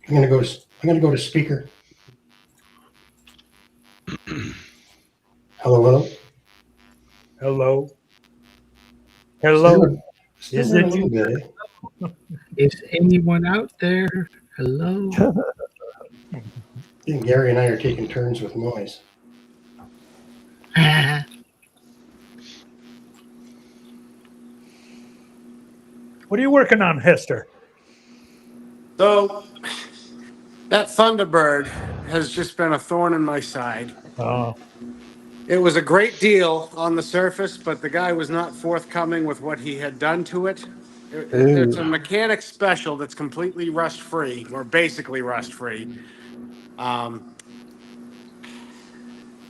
I'm gonna go to speaker. Hello. Hello. Hello. Still Is a it little you? bit. is anyone out there? Hello. I think Gary and I are taking turns with noise. What are you working on, Hester? So that Thunderbird has just been a thorn in my side. Oh, It was a great deal on the surface, but the guy was not forthcoming with what he had done to it. It's a mechanic special that's completely rust free, or basically rust free. I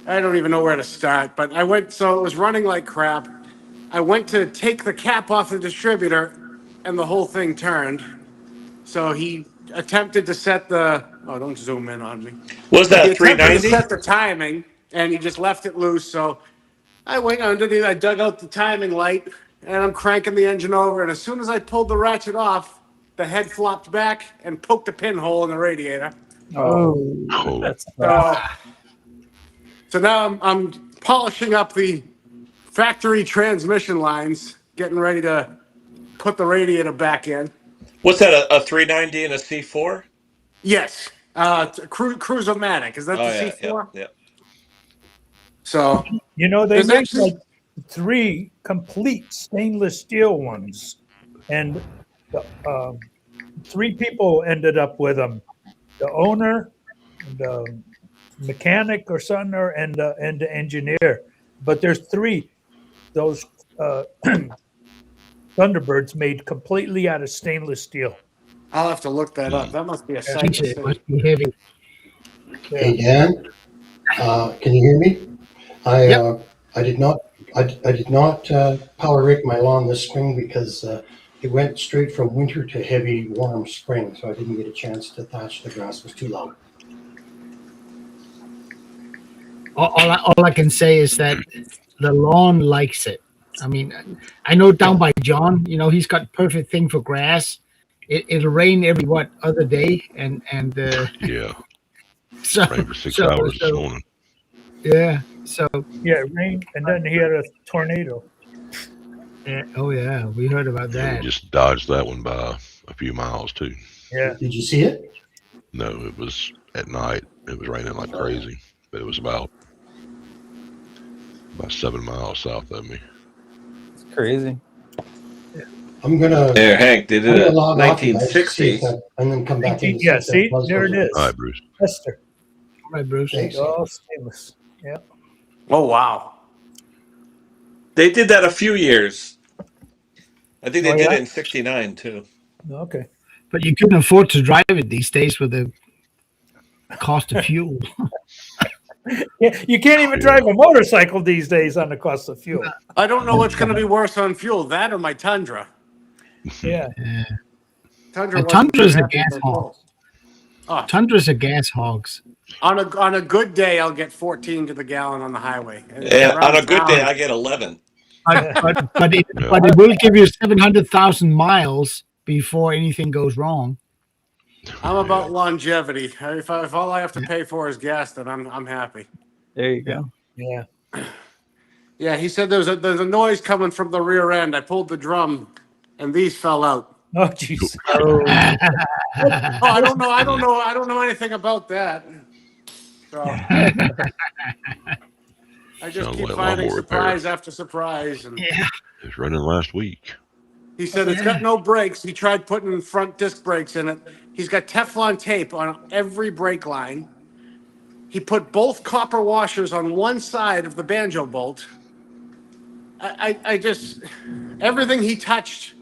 don't even know where to start, but so it was running like crap. I went to take the cap off the distributor, and the whole thing turned. So he attempted to set don't zoom in on me. Was He that attempted to 390? set the timing, and he just left it loose. So I went underneath, I dug out the timing light, and I'm cranking the engine over. And as soon as I pulled the ratchet off, the head flopped back and poked a pinhole in the radiator. Oh. That's So now I'm polishing up the factory transmission lines, getting ready to put the radiator back in. What's that? A 390 and a C4? Yes, Cruiser-Matic. Is that Oh the yeah, C4? yeah. So you know, they There's make actually- like 3 complete stainless steel ones, and 3 people ended up with them: the owner, the mechanic or something, and the engineer. But there's 3 those Thunderbirds made completely out of stainless steel. I'll have to look that up. That must be a sight to Jesus, it see. must be heavy. Hey Dan, can you hear me? I did not power rake my lawn this spring because it went straight from winter to heavy warm spring, so I didn't get a chance to thatch. The grass was too low. All I can say is that the lawn likes it. I mean, I know down by John, he's got perfect thing for grass. It'll rain every other day, and Yeah. so Rained for 6 hours this so morning. yeah, so Yeah, it rained, and then he had a tornado. oh yeah, we heard about Yeah, that. we just dodged that one by a few miles too. Yeah. Did you see it? No, it was at night. It was raining like crazy, but it was about 7 miles south of me. It's crazy. I'm gonna There, Hank, they did it log off you guys to see if 1960s. that, and then come back in. To Yeah, if that see, buzz there goes it away. is. All right, Bruce. Hester. All right, Bruce. Thanks. Oh, stainless. Yeah. Oh, wow. They did that a few years. I think they Oh, did yeah? it in '69 too. Okay. But you couldn't afford to drive it these days with the cost of fuel. Yeah, you can't even drive a motorcycle these days on the cost of fuel. I don't know what's going to be worse on fuel, that or my Tundra. Yeah. Tundra The wasn't Tundra's too a happy gas for hog. full. Oh, Tundras are gas hogs. on a good day, I'll get 14 to the gallon on the highway. And And on around a good day, town, I get 11. But it will give you 700,000 miles before anything goes wrong. I'm about longevity. If all I have to pay for is gas, then I'm happy. There you go. Yeah. Yeah, he said there's a noise coming from the rear end. I pulled the drum, and these fell out. Oh, jeez. Oh, I don't know. I don't know anything about that. So I just Sounds keep like finding lawnmower surprise after surprise. And Yeah. It was running last week. he said it's got no brakes. He tried putting front disc brakes in it. He's got Teflon tape on every brake line. He put both copper washers on one side of the banjo bolt. I just, everything he touched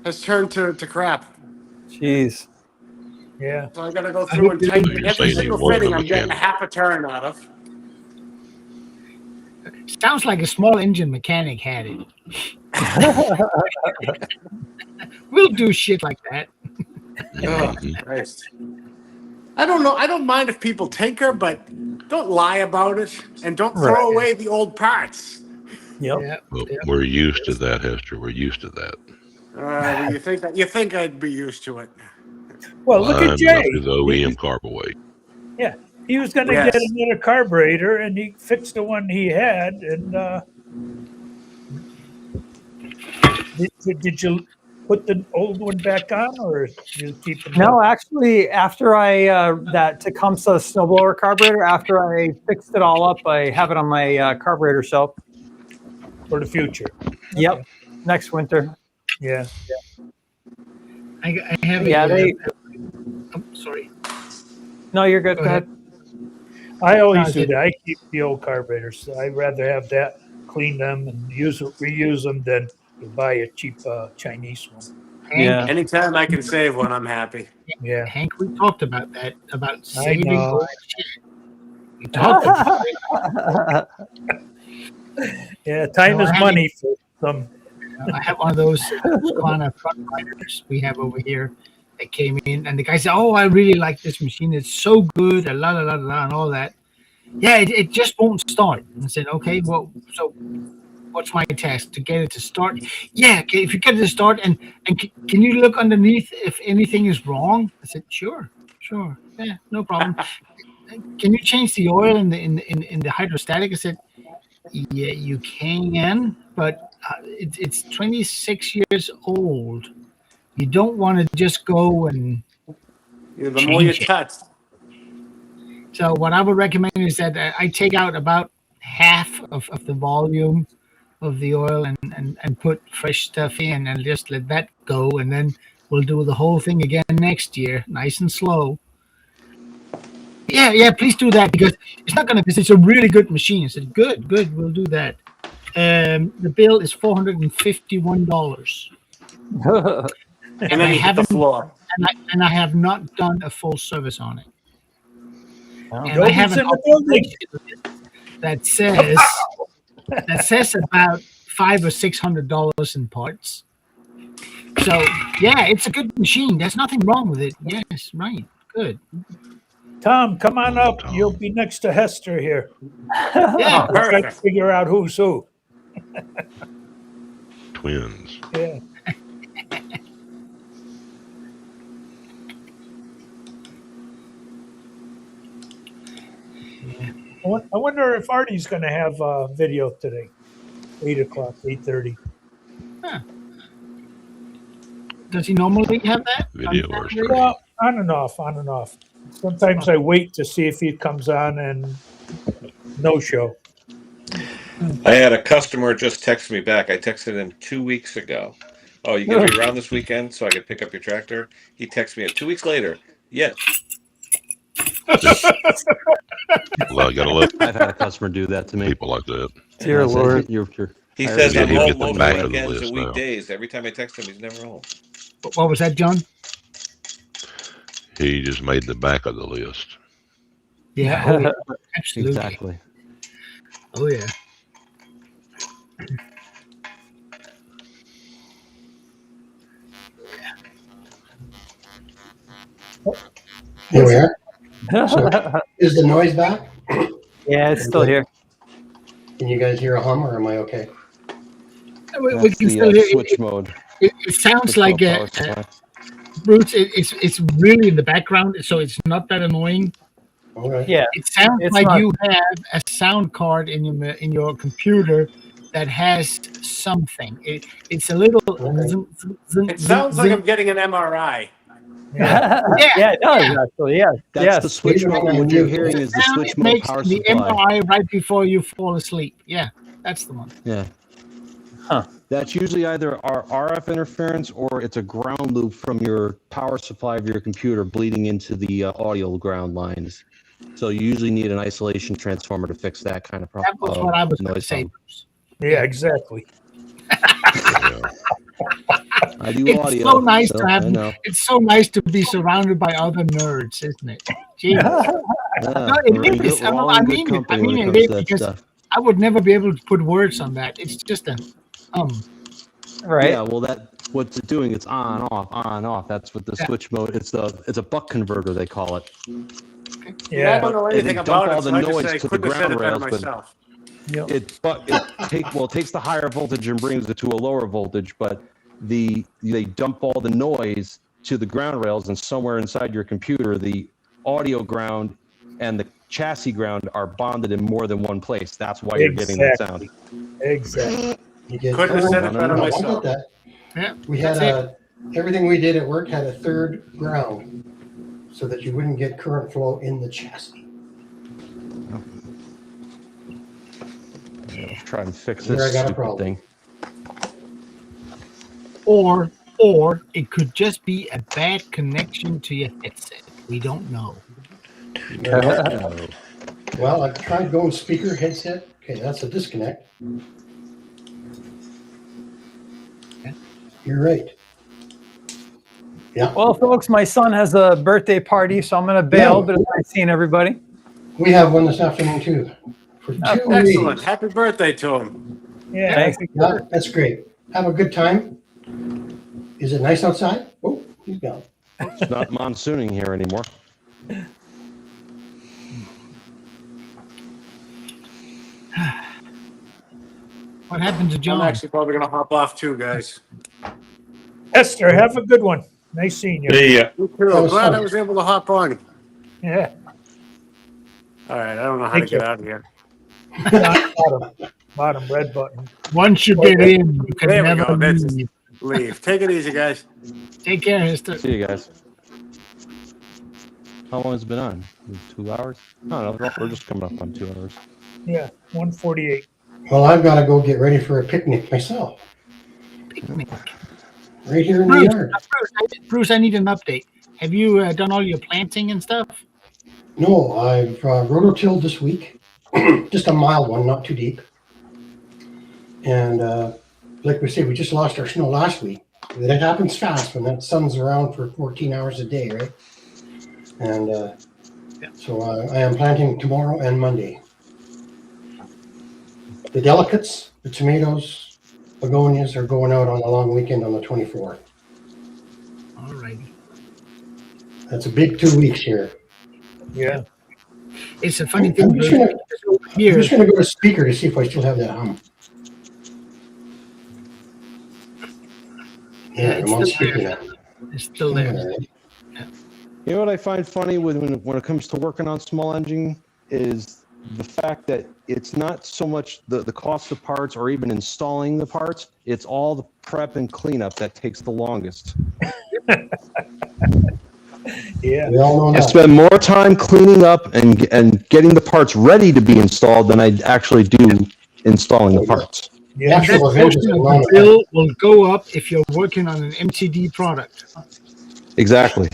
has turned to crap. Jeez. Yeah. So I got to go through and You tighten say every you single weren't a fitting. I'm getting a mechanic. half a turn out of. Sounds like a small engine mechanic had it. We'll do shit like that. Oh, Christ. I don't know. I don't mind if people tinker, but don't lie about it and don't throw Right. away the old parts. Yep. Yeah. Well, we're used to that, Hester. We're used to that. Well, you think I'd be used to it? Well, look at I'm Jay. up to the OEM carburetor. Yeah. He was going to Yes. get another carburetor, and he fixed the one he had. And did you put the old one back on, or you keep it? No, actually, after I that Tecumseh snowblower carburetor, after I fixed it all up, I have it on my carburetor shelf. For the future. Yep, next winter. Yeah. I have Yeah, sorry. No, you're good. Go ahead. I always No, do that. I keep the old carburetors. I'd rather have that, clean them, and reuse them than to buy a cheap Chinese one. Yeah. Anytime I can save one, I'm happy. Yeah. Hank, we talked about that, about I saving know. old shit. We talked about it. Yeah, time No, is I had money for some. I have one of those kind of front riders we have over here that came in, and the guy said, "Oh, I really like this machine. It's so good, and la la la la, and all that." Yeah, it just won't start. And I said, "Okay, well, so what's my task to get it to start?" Yeah, okay, if you get it to start, and can you look underneath if anything is wrong? I said, "Sure, yeah, no problem." Can you change the oil in the hydrostatic? I said, "Yeah, you can, but it's 26 years old. You don't want to just go and The more you change it." touch, So what I would recommend is that I take out about half of the volume of the oil and put fresh stuff in and just let that go, and then we'll do the whole thing again next year, nice and slow. Yeah, please do that, because it's not gonna, because it's a really good machine. I said, good, we'll do that. The bill is $451, and then you hit the floor. and I have not done a full service on it. And I Nobody's have an in the building. that says about $500 or $600 in parts. So yeah, it's a good machine. There's nothing wrong with it. Yes, right, good. Tom, come on up. You'll be next to Hester here. Yeah, We're trying to Perfect. figure out who's who. Twins. Yeah. I wonder if Artie's going to have a video today. 8 o'clock, 8:30. does he normally have that? Video or stream. Well, on and off. Sometimes I wait to see if he comes on and no show. I had a customer just text me back. I texted him 2 weeks ago. Oh, you gonna be around this weekend so I could pick up your tractor? He texted me 2 weeks later. Yeah. Well, I gotta love I've had a customer do that to me. people like that. Dear And I said, Lord. He I says already I'm He'll did home get the most back of the weekends list and now. weekdays. Every time I text him, he's never home. What was that, John? He just made the back of the list. Yeah, oh, yeah. Absolutely. Exactly. Oh yeah. Here we are. So, is the noise back? Yeah, it's still here. Can you guys hear a hum, or am I okay? We That's can the still hear switch mode. it sounds Switch like mode power supply. Bruce. It's really in the background, so it's not that annoying. All right. Yeah. It sounds It's like not- you have a sound card in your computer that has something. It's a little. Okay. It sounds like I'm getting an MRI. Yeah, it does actually. Yeah. That's Yes. the switch Leave it mode. on What you're mute. hearing is the sound switch it mode makes power the supply. MRI right before you fall asleep. Yeah, that's the one. Yeah. Huh. That's usually either our RF interference or it's a ground loop from your power supply of your computer bleeding into the audio ground lines. So you usually need an isolation transformer to fix that kind of problem. That was what I was going to noise say. problem. Bruce. Yeah, exactly. Yeah. I do It's audio. so nice so to have. I know. It's so nice to be surrounded by other nerds, isn't it? Jeez. Yeah, No, it we're in good- is. we're all I in good mean it. I company when mean it it comes is to that because stuff. I would never be able to put words on that. It's just a Right. Yeah, well, what's it doing? It's on, off. That's what the Yeah. switch mode. It's a buck converter they call it. I Yeah. don't know And they anything dump about all it, the so I just noise say to the couldn't have said ground it better rails, but myself. Yep. it takes the higher voltage and brings it to a lower voltage, but they dump all the noise to the ground rails, and somewhere inside your computer, the audio ground and the chassis ground are bonded in more than one place. That's why you're getting that sound. Exactly. You get Couldn't have said it No, better no, I myself. get that. yeah. We had That's everything we did at work had a third ground, so that you wouldn't get current flow in the chassis. Try and fix Here this I got a stupid problem. thing. Or it could just be a bad connection to your headset. We don't know. No. Well, I've tried going speaker headset. Okay, that's a disconnect. You're right. Yeah, Well, folks, my son has a birthday party, so I'm going to bail, Yeah. but it's nice seeing everybody. we have one this afternoon too. For 2 Excellent. readings. Happy birthday to him. Yeah. Thanks. Yeah, that's great. Have a good time. Is it nice outside? Oh, he's gone. It's not monsooning here anymore. What happened to I'm John? actually probably going to hop off too, guys. Esther, have a good one. Nice seeing you. Yeah. You too. That was Glad fun. I was able to hop on. Yeah. All right, I don't know how Thank to get you. out of here. Bottom red button. Once you get in, you can There we never go. That's- leave. Leave. Take it easy, guys. Take care, Esther. See you guys. How long has it been on? 2 hours? I don't know. We're just coming up on 2 hours. Yeah. 148. Well, I've got to go get ready for a picnic myself, Picnic. right here in the Bruce, yard. Bruce, I need an update. Have you done all your planting and stuff? No, I've rototilled this week, just a mild one, not too deep. And like we said, we just lost our snow last week. That happens fast when that sun's around for 14 hours a day, right? And so I am planting tomorrow and Monday. The delicates, the tomatoes, begonias are going out on a long weekend on the 24th. All righty. That's a big 2 weeks here. Yeah. It's a funny I'm thing. just Bruce, gonna- because over I'm here, just going to go to speaker to see if I still have that hum. Yeah, it's I'm on still speaker there. now. It's still there. All right. You know what I find funny when it comes to working on small engine is the fact that it's not so much the cost of parts or even installing the parts. It's all the prep and cleanup that takes the longest. Yeah. We all know I that. spend more time cleaning up and getting the parts ready to be installed than I actually do installing the parts. The Yeah. And that actual event is portion a of the non-event. bill will go up if you're working on an MTD product. Exactly.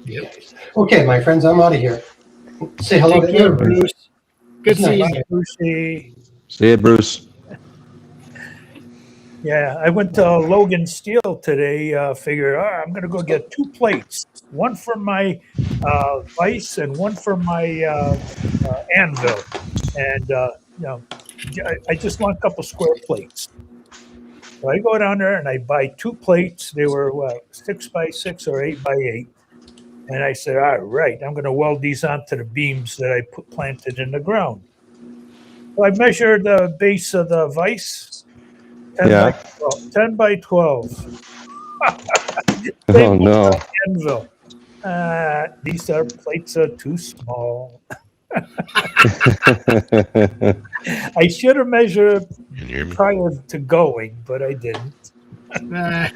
Yep. Okay, my friends, I'm out of here. Say hello Take to care, everybody. Bruce. Good Isn't that seeing nice? you. Lucy. See you, Bruce. Yeah, I went to Logan Steel today. Figured, I'm going to go get 2 plates, one for my vise and one for my anvil, and I just want a couple square plates. So I go down there and I buy 2 plates. They were 6x6 or 8x8, and I said, all right, I'm going to weld these onto the beams that I planted in the ground. So I measured the base of the vise. 10 by 12. Oh no. Anvil. These plates are too small. I should have measured Can you hear me? prior to going, but I didn't. Uh,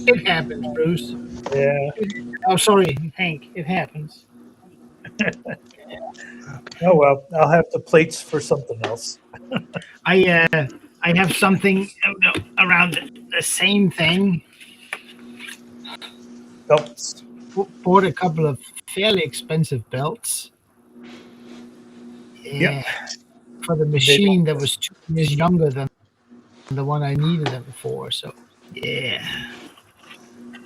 it happens, Bruce. Yeah. Oh, sorry, Hank. It happens. Oh well, I'll have the plates for something else. I have something around the same thing. Belts. Bought a couple of fairly expensive belts. Yeah. Yep. For the machine that was 2 years younger than the one I needed them for. So yeah,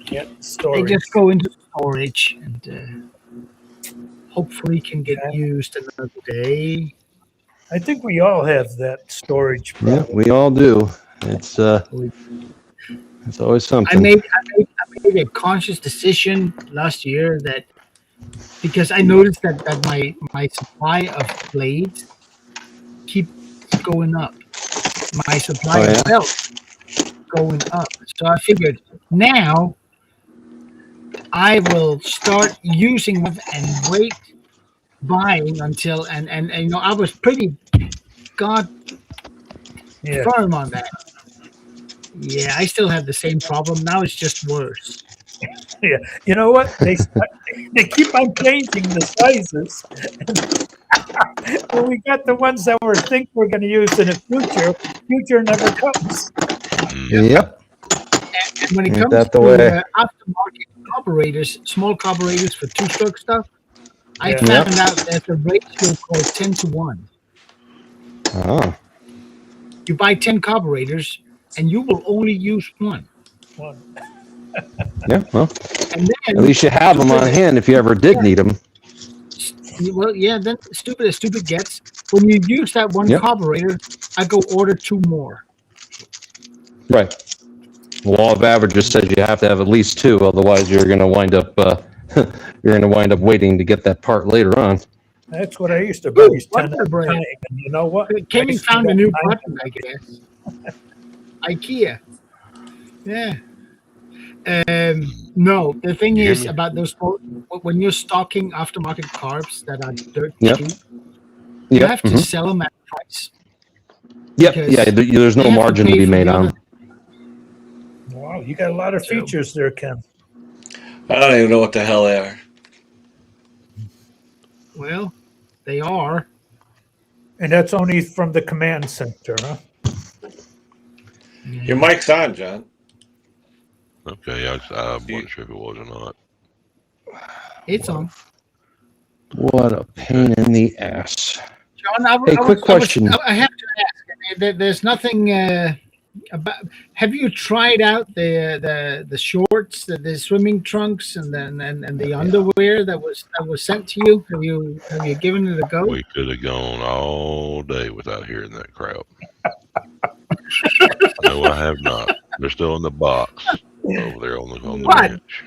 Yep. they Storage. just go into storage and hopefully can get used another day. I think we all have that storage Yeah, problem. we all do. It's always I something. made a conscious decision last year that because I noticed that my supply of blades keeps going up. My supply of belts going up. So I figured now I will start using them and wait buying until and you know I was pretty god Yeah. firm on that. Yeah, I still have the same problem. Now it's just worse. Yeah. You know what? They keep on changing the sizes. When we got the ones that we think we're going to use in the future never comes. Yep. And when it Ain't comes that the to way? aftermarket carburetors, small carburetors for 2-stroke stuff, I Yeah. found out there's a ratio called 10-to-1. Oh. You buy 10 carburetors and you will only use one. Yeah. Well, And then at least you have them on hand if you ever did need them. well, yeah, then stupid as stupid gets. When you use that one carburetor, I go order 2 more. Right. The law of averages says you have to have at least 2, otherwise you're going to wind up waiting to get that part later on. That's what I used to buy. Ooh, 10 at Wonder a Bread. time. And you know what? Kenny I still found a got new 9 button, I guess. IKEA. Yeah. No, the thing You hear is me? about those when you're stocking aftermarket carbs that are dirt cheap, you Yep. have to sell them at price. Yep. because Yeah. There's they no have to margin to pay be for made the on other- 'em. Wow, you got a lot of So- features there, Ken. I don't even know what the hell they are. Well, they are. And that's only from the command center, huh? Your mic's on, John. Okay, I wasn't sure if it was or not. It's on. What a pain in the ass. John, Hey, quick question. I have to ask. There's nothing about. Have you tried out the shorts, the swimming trunks, and the underwear that was sent to you? Have you given it a go? We could have gone all day without hearing that crap. No, I have not. They're still in the box over there on the What? bench.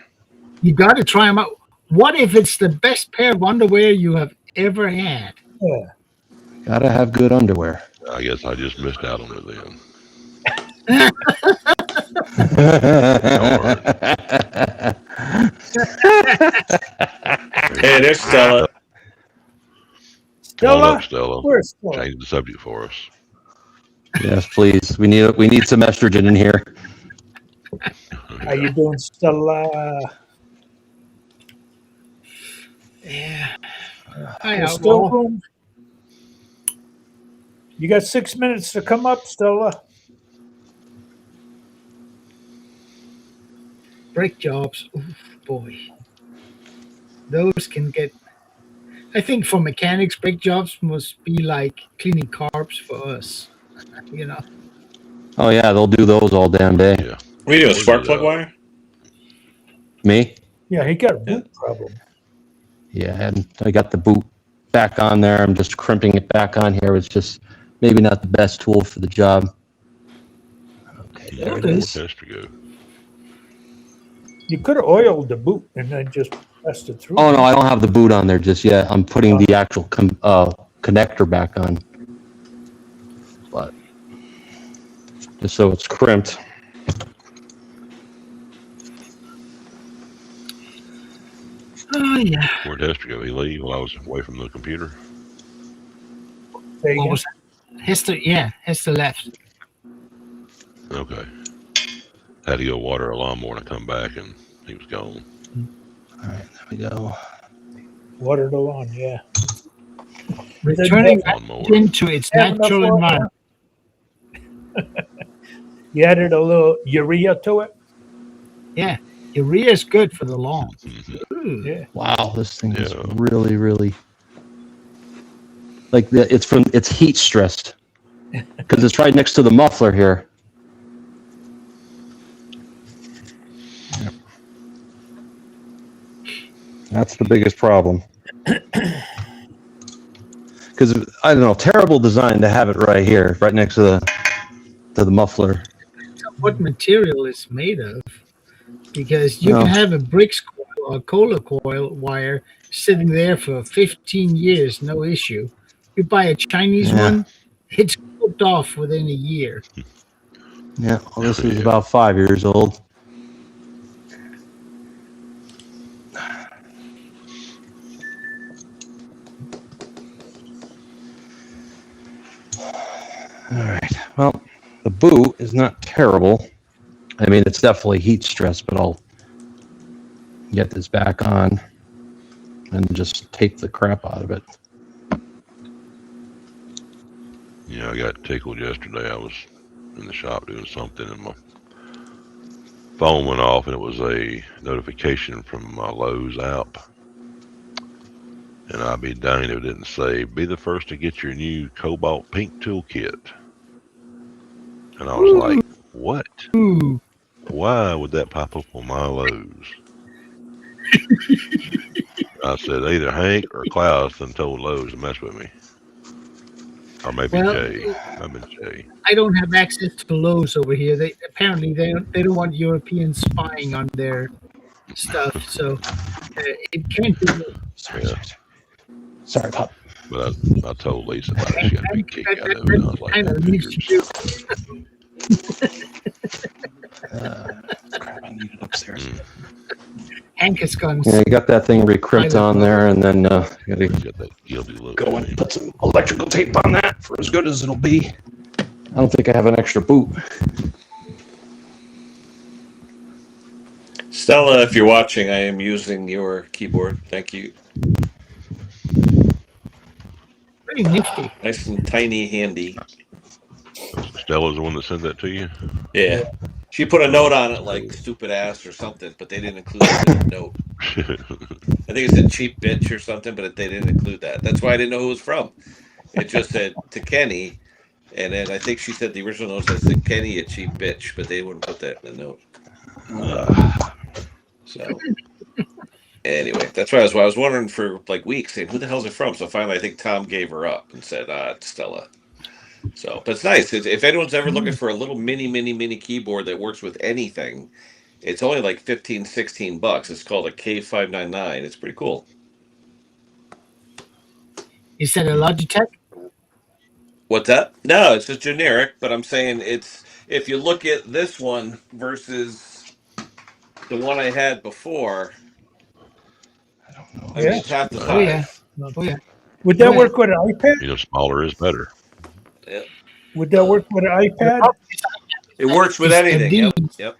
You got to try them out. What if it's the best pair of underwear you have ever had? Yeah. Gotta have good underwear. I guess I just missed out on it then. Hey, there's Stella. Come on Stella? up, Stella. Where's Stella? Change the subject for us. Yes, please. We need some estrogen in here. How you doing, Stella? Yeah. Hi, There's still Outlaw. room. You got 6 minutes to come up, Stella. Brake jobs. Oof, boy. Those can get. I think for mechanics, brake jobs must be like cleaning carbs for us. You know. Oh yeah, they'll do those all damn day. Yeah. What are you doing, Was spark it, plug wire? Me? Yeah, he got a boot problem. Yeah, and I got the boot back on there. I'm just crimping it back on here. It's just maybe not the best tool for the job. Okay, there it It is. is. Test to go. You could have oiled the boot and then just pressed it through. Oh no, I don't have the boot on there just yet. I'm putting the actual connector back on, but just so it's crimped. Oh yeah. Where'd Hester go? He leave while I was away from the computer? Say What again? was that? Hester? Yeah, Hester left. Okay. Had to go water a lawnmower and I come back and he was gone. All right, there we go. Water the lawn, yeah. Returning back Lawnmower. into its Have enough natural water? environment. You added a little urea to it? Yeah, urea is good for the lawn. Mhm. Ooh. Yeah. Wow, this thing is Yeah. really, really like it's heat stressed because it's right next to the muffler here. Yep. That's the biggest problem. Because I don't know, terrible design to have it right here, right next to the muffler. What material it's made of? Because you No. can have a bricks coil or a cola coil wire sitting there for 15 years, no issue. You buy a Chinese Yeah. one, it's cooked off within a year. Yeah, well, this is Yeah. about 5 years old. All right. Well, the boot is not terrible. I mean, it's definitely heat stress, but I'll get this back on and just tape the crap out of it. Yeah, I got tickled yesterday. I was in the shop doing something and my phone went off and it was a notification from my Lowe's app. And I'd be danged if it didn't say, be the first to get your new cobalt pink toolkit. And I was like, what? Ooh. Why would that pop up on my Lowe's? I said, either Hank or Klaus done told Lowe's to mess with me. Or maybe Well, Jay. Maybe Jay. I don't have access to Lowe's over here. They apparently they don't want Europeans spying on their stuff, so it can't be. Yeah. Sorry, Pop. But I told Lisa about it. She got a big kick out of it. And I was like, kind oh, of leaves figures. you. Crap, I need it upstairs. Hank has gone. Yeah, you got that thing recrimped on there, and then you gotta He's got that guilty look. go and put some electrical tape on that for as good as it'll be. I don't think I have an extra boot. Stella, if you're watching, I am using your keyboard. Thank you. Pretty nifty. Nice and tiny, handy. Stella's the one that sent that to you? Yeah. She put a note on it like stupid ass or something, but they didn't include it in the note. I think it said cheap bitch or something, but they didn't include that. That's why I didn't know who it was from. It just said to Kenny, and then I think she said the original note says to Kenny, a cheap bitch, but they wouldn't put that in the note. So anyway, that's why I was wondering for like weeks, saying who the hell's it from? So finally, I think Tom gave her up and said, it's Stella. So, but it's nice. If anyone's ever looking for a little mini keyboard that works with anything, it's only like $15-16. It's called a K599. It's pretty cool. Is that a Logitech? What's that? No, it's just generic, but I'm saying it's, if you look at this one versus the one I had before, I mean, it's half the size. Oh yeah. Oh yeah. Would that work with an iPad? You know, smaller is better. Yeah. Would that work with an iPad? It works with anything. Yep.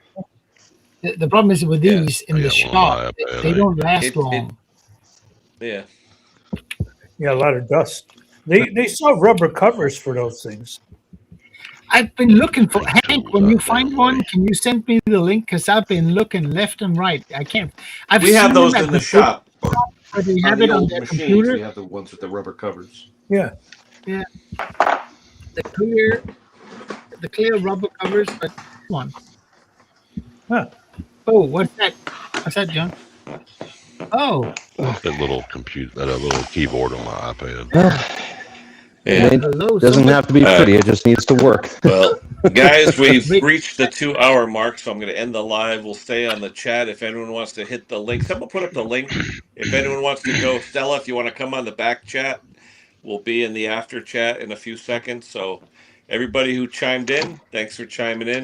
The problem is with Yeah, these in I the got one on my shop, iPad. they don't last It long. yeah. Yeah, a lot of dust. They sell rubber covers for those things. I've been looking for Bring Hank. tools When out you and burn find them one, away. can you send me the link? Because I've been looking left and right. I can't. I've We have seen them those at in the the book shop where they on have the it on old their machines. computer. We have the ones with the rubber covers. Yeah. Yeah, the clear rubber covers. But one. Huh. Oh, what's that? What's that, John? Oh, That little computer, that little keyboard on my iPad. Yeah. It hello. doesn't have to be All right. pretty. It just needs to work. Well, guys, we've Wait. reached the 2 hour mark, so I'm going to end the live. We'll stay on the chat if anyone wants to hit the link. Someone put up the link. If anyone wants to go, Stella, if you want to come on the back chat, we'll be in the after chat in a few seconds. So, everybody who chimed in, thanks for chiming in.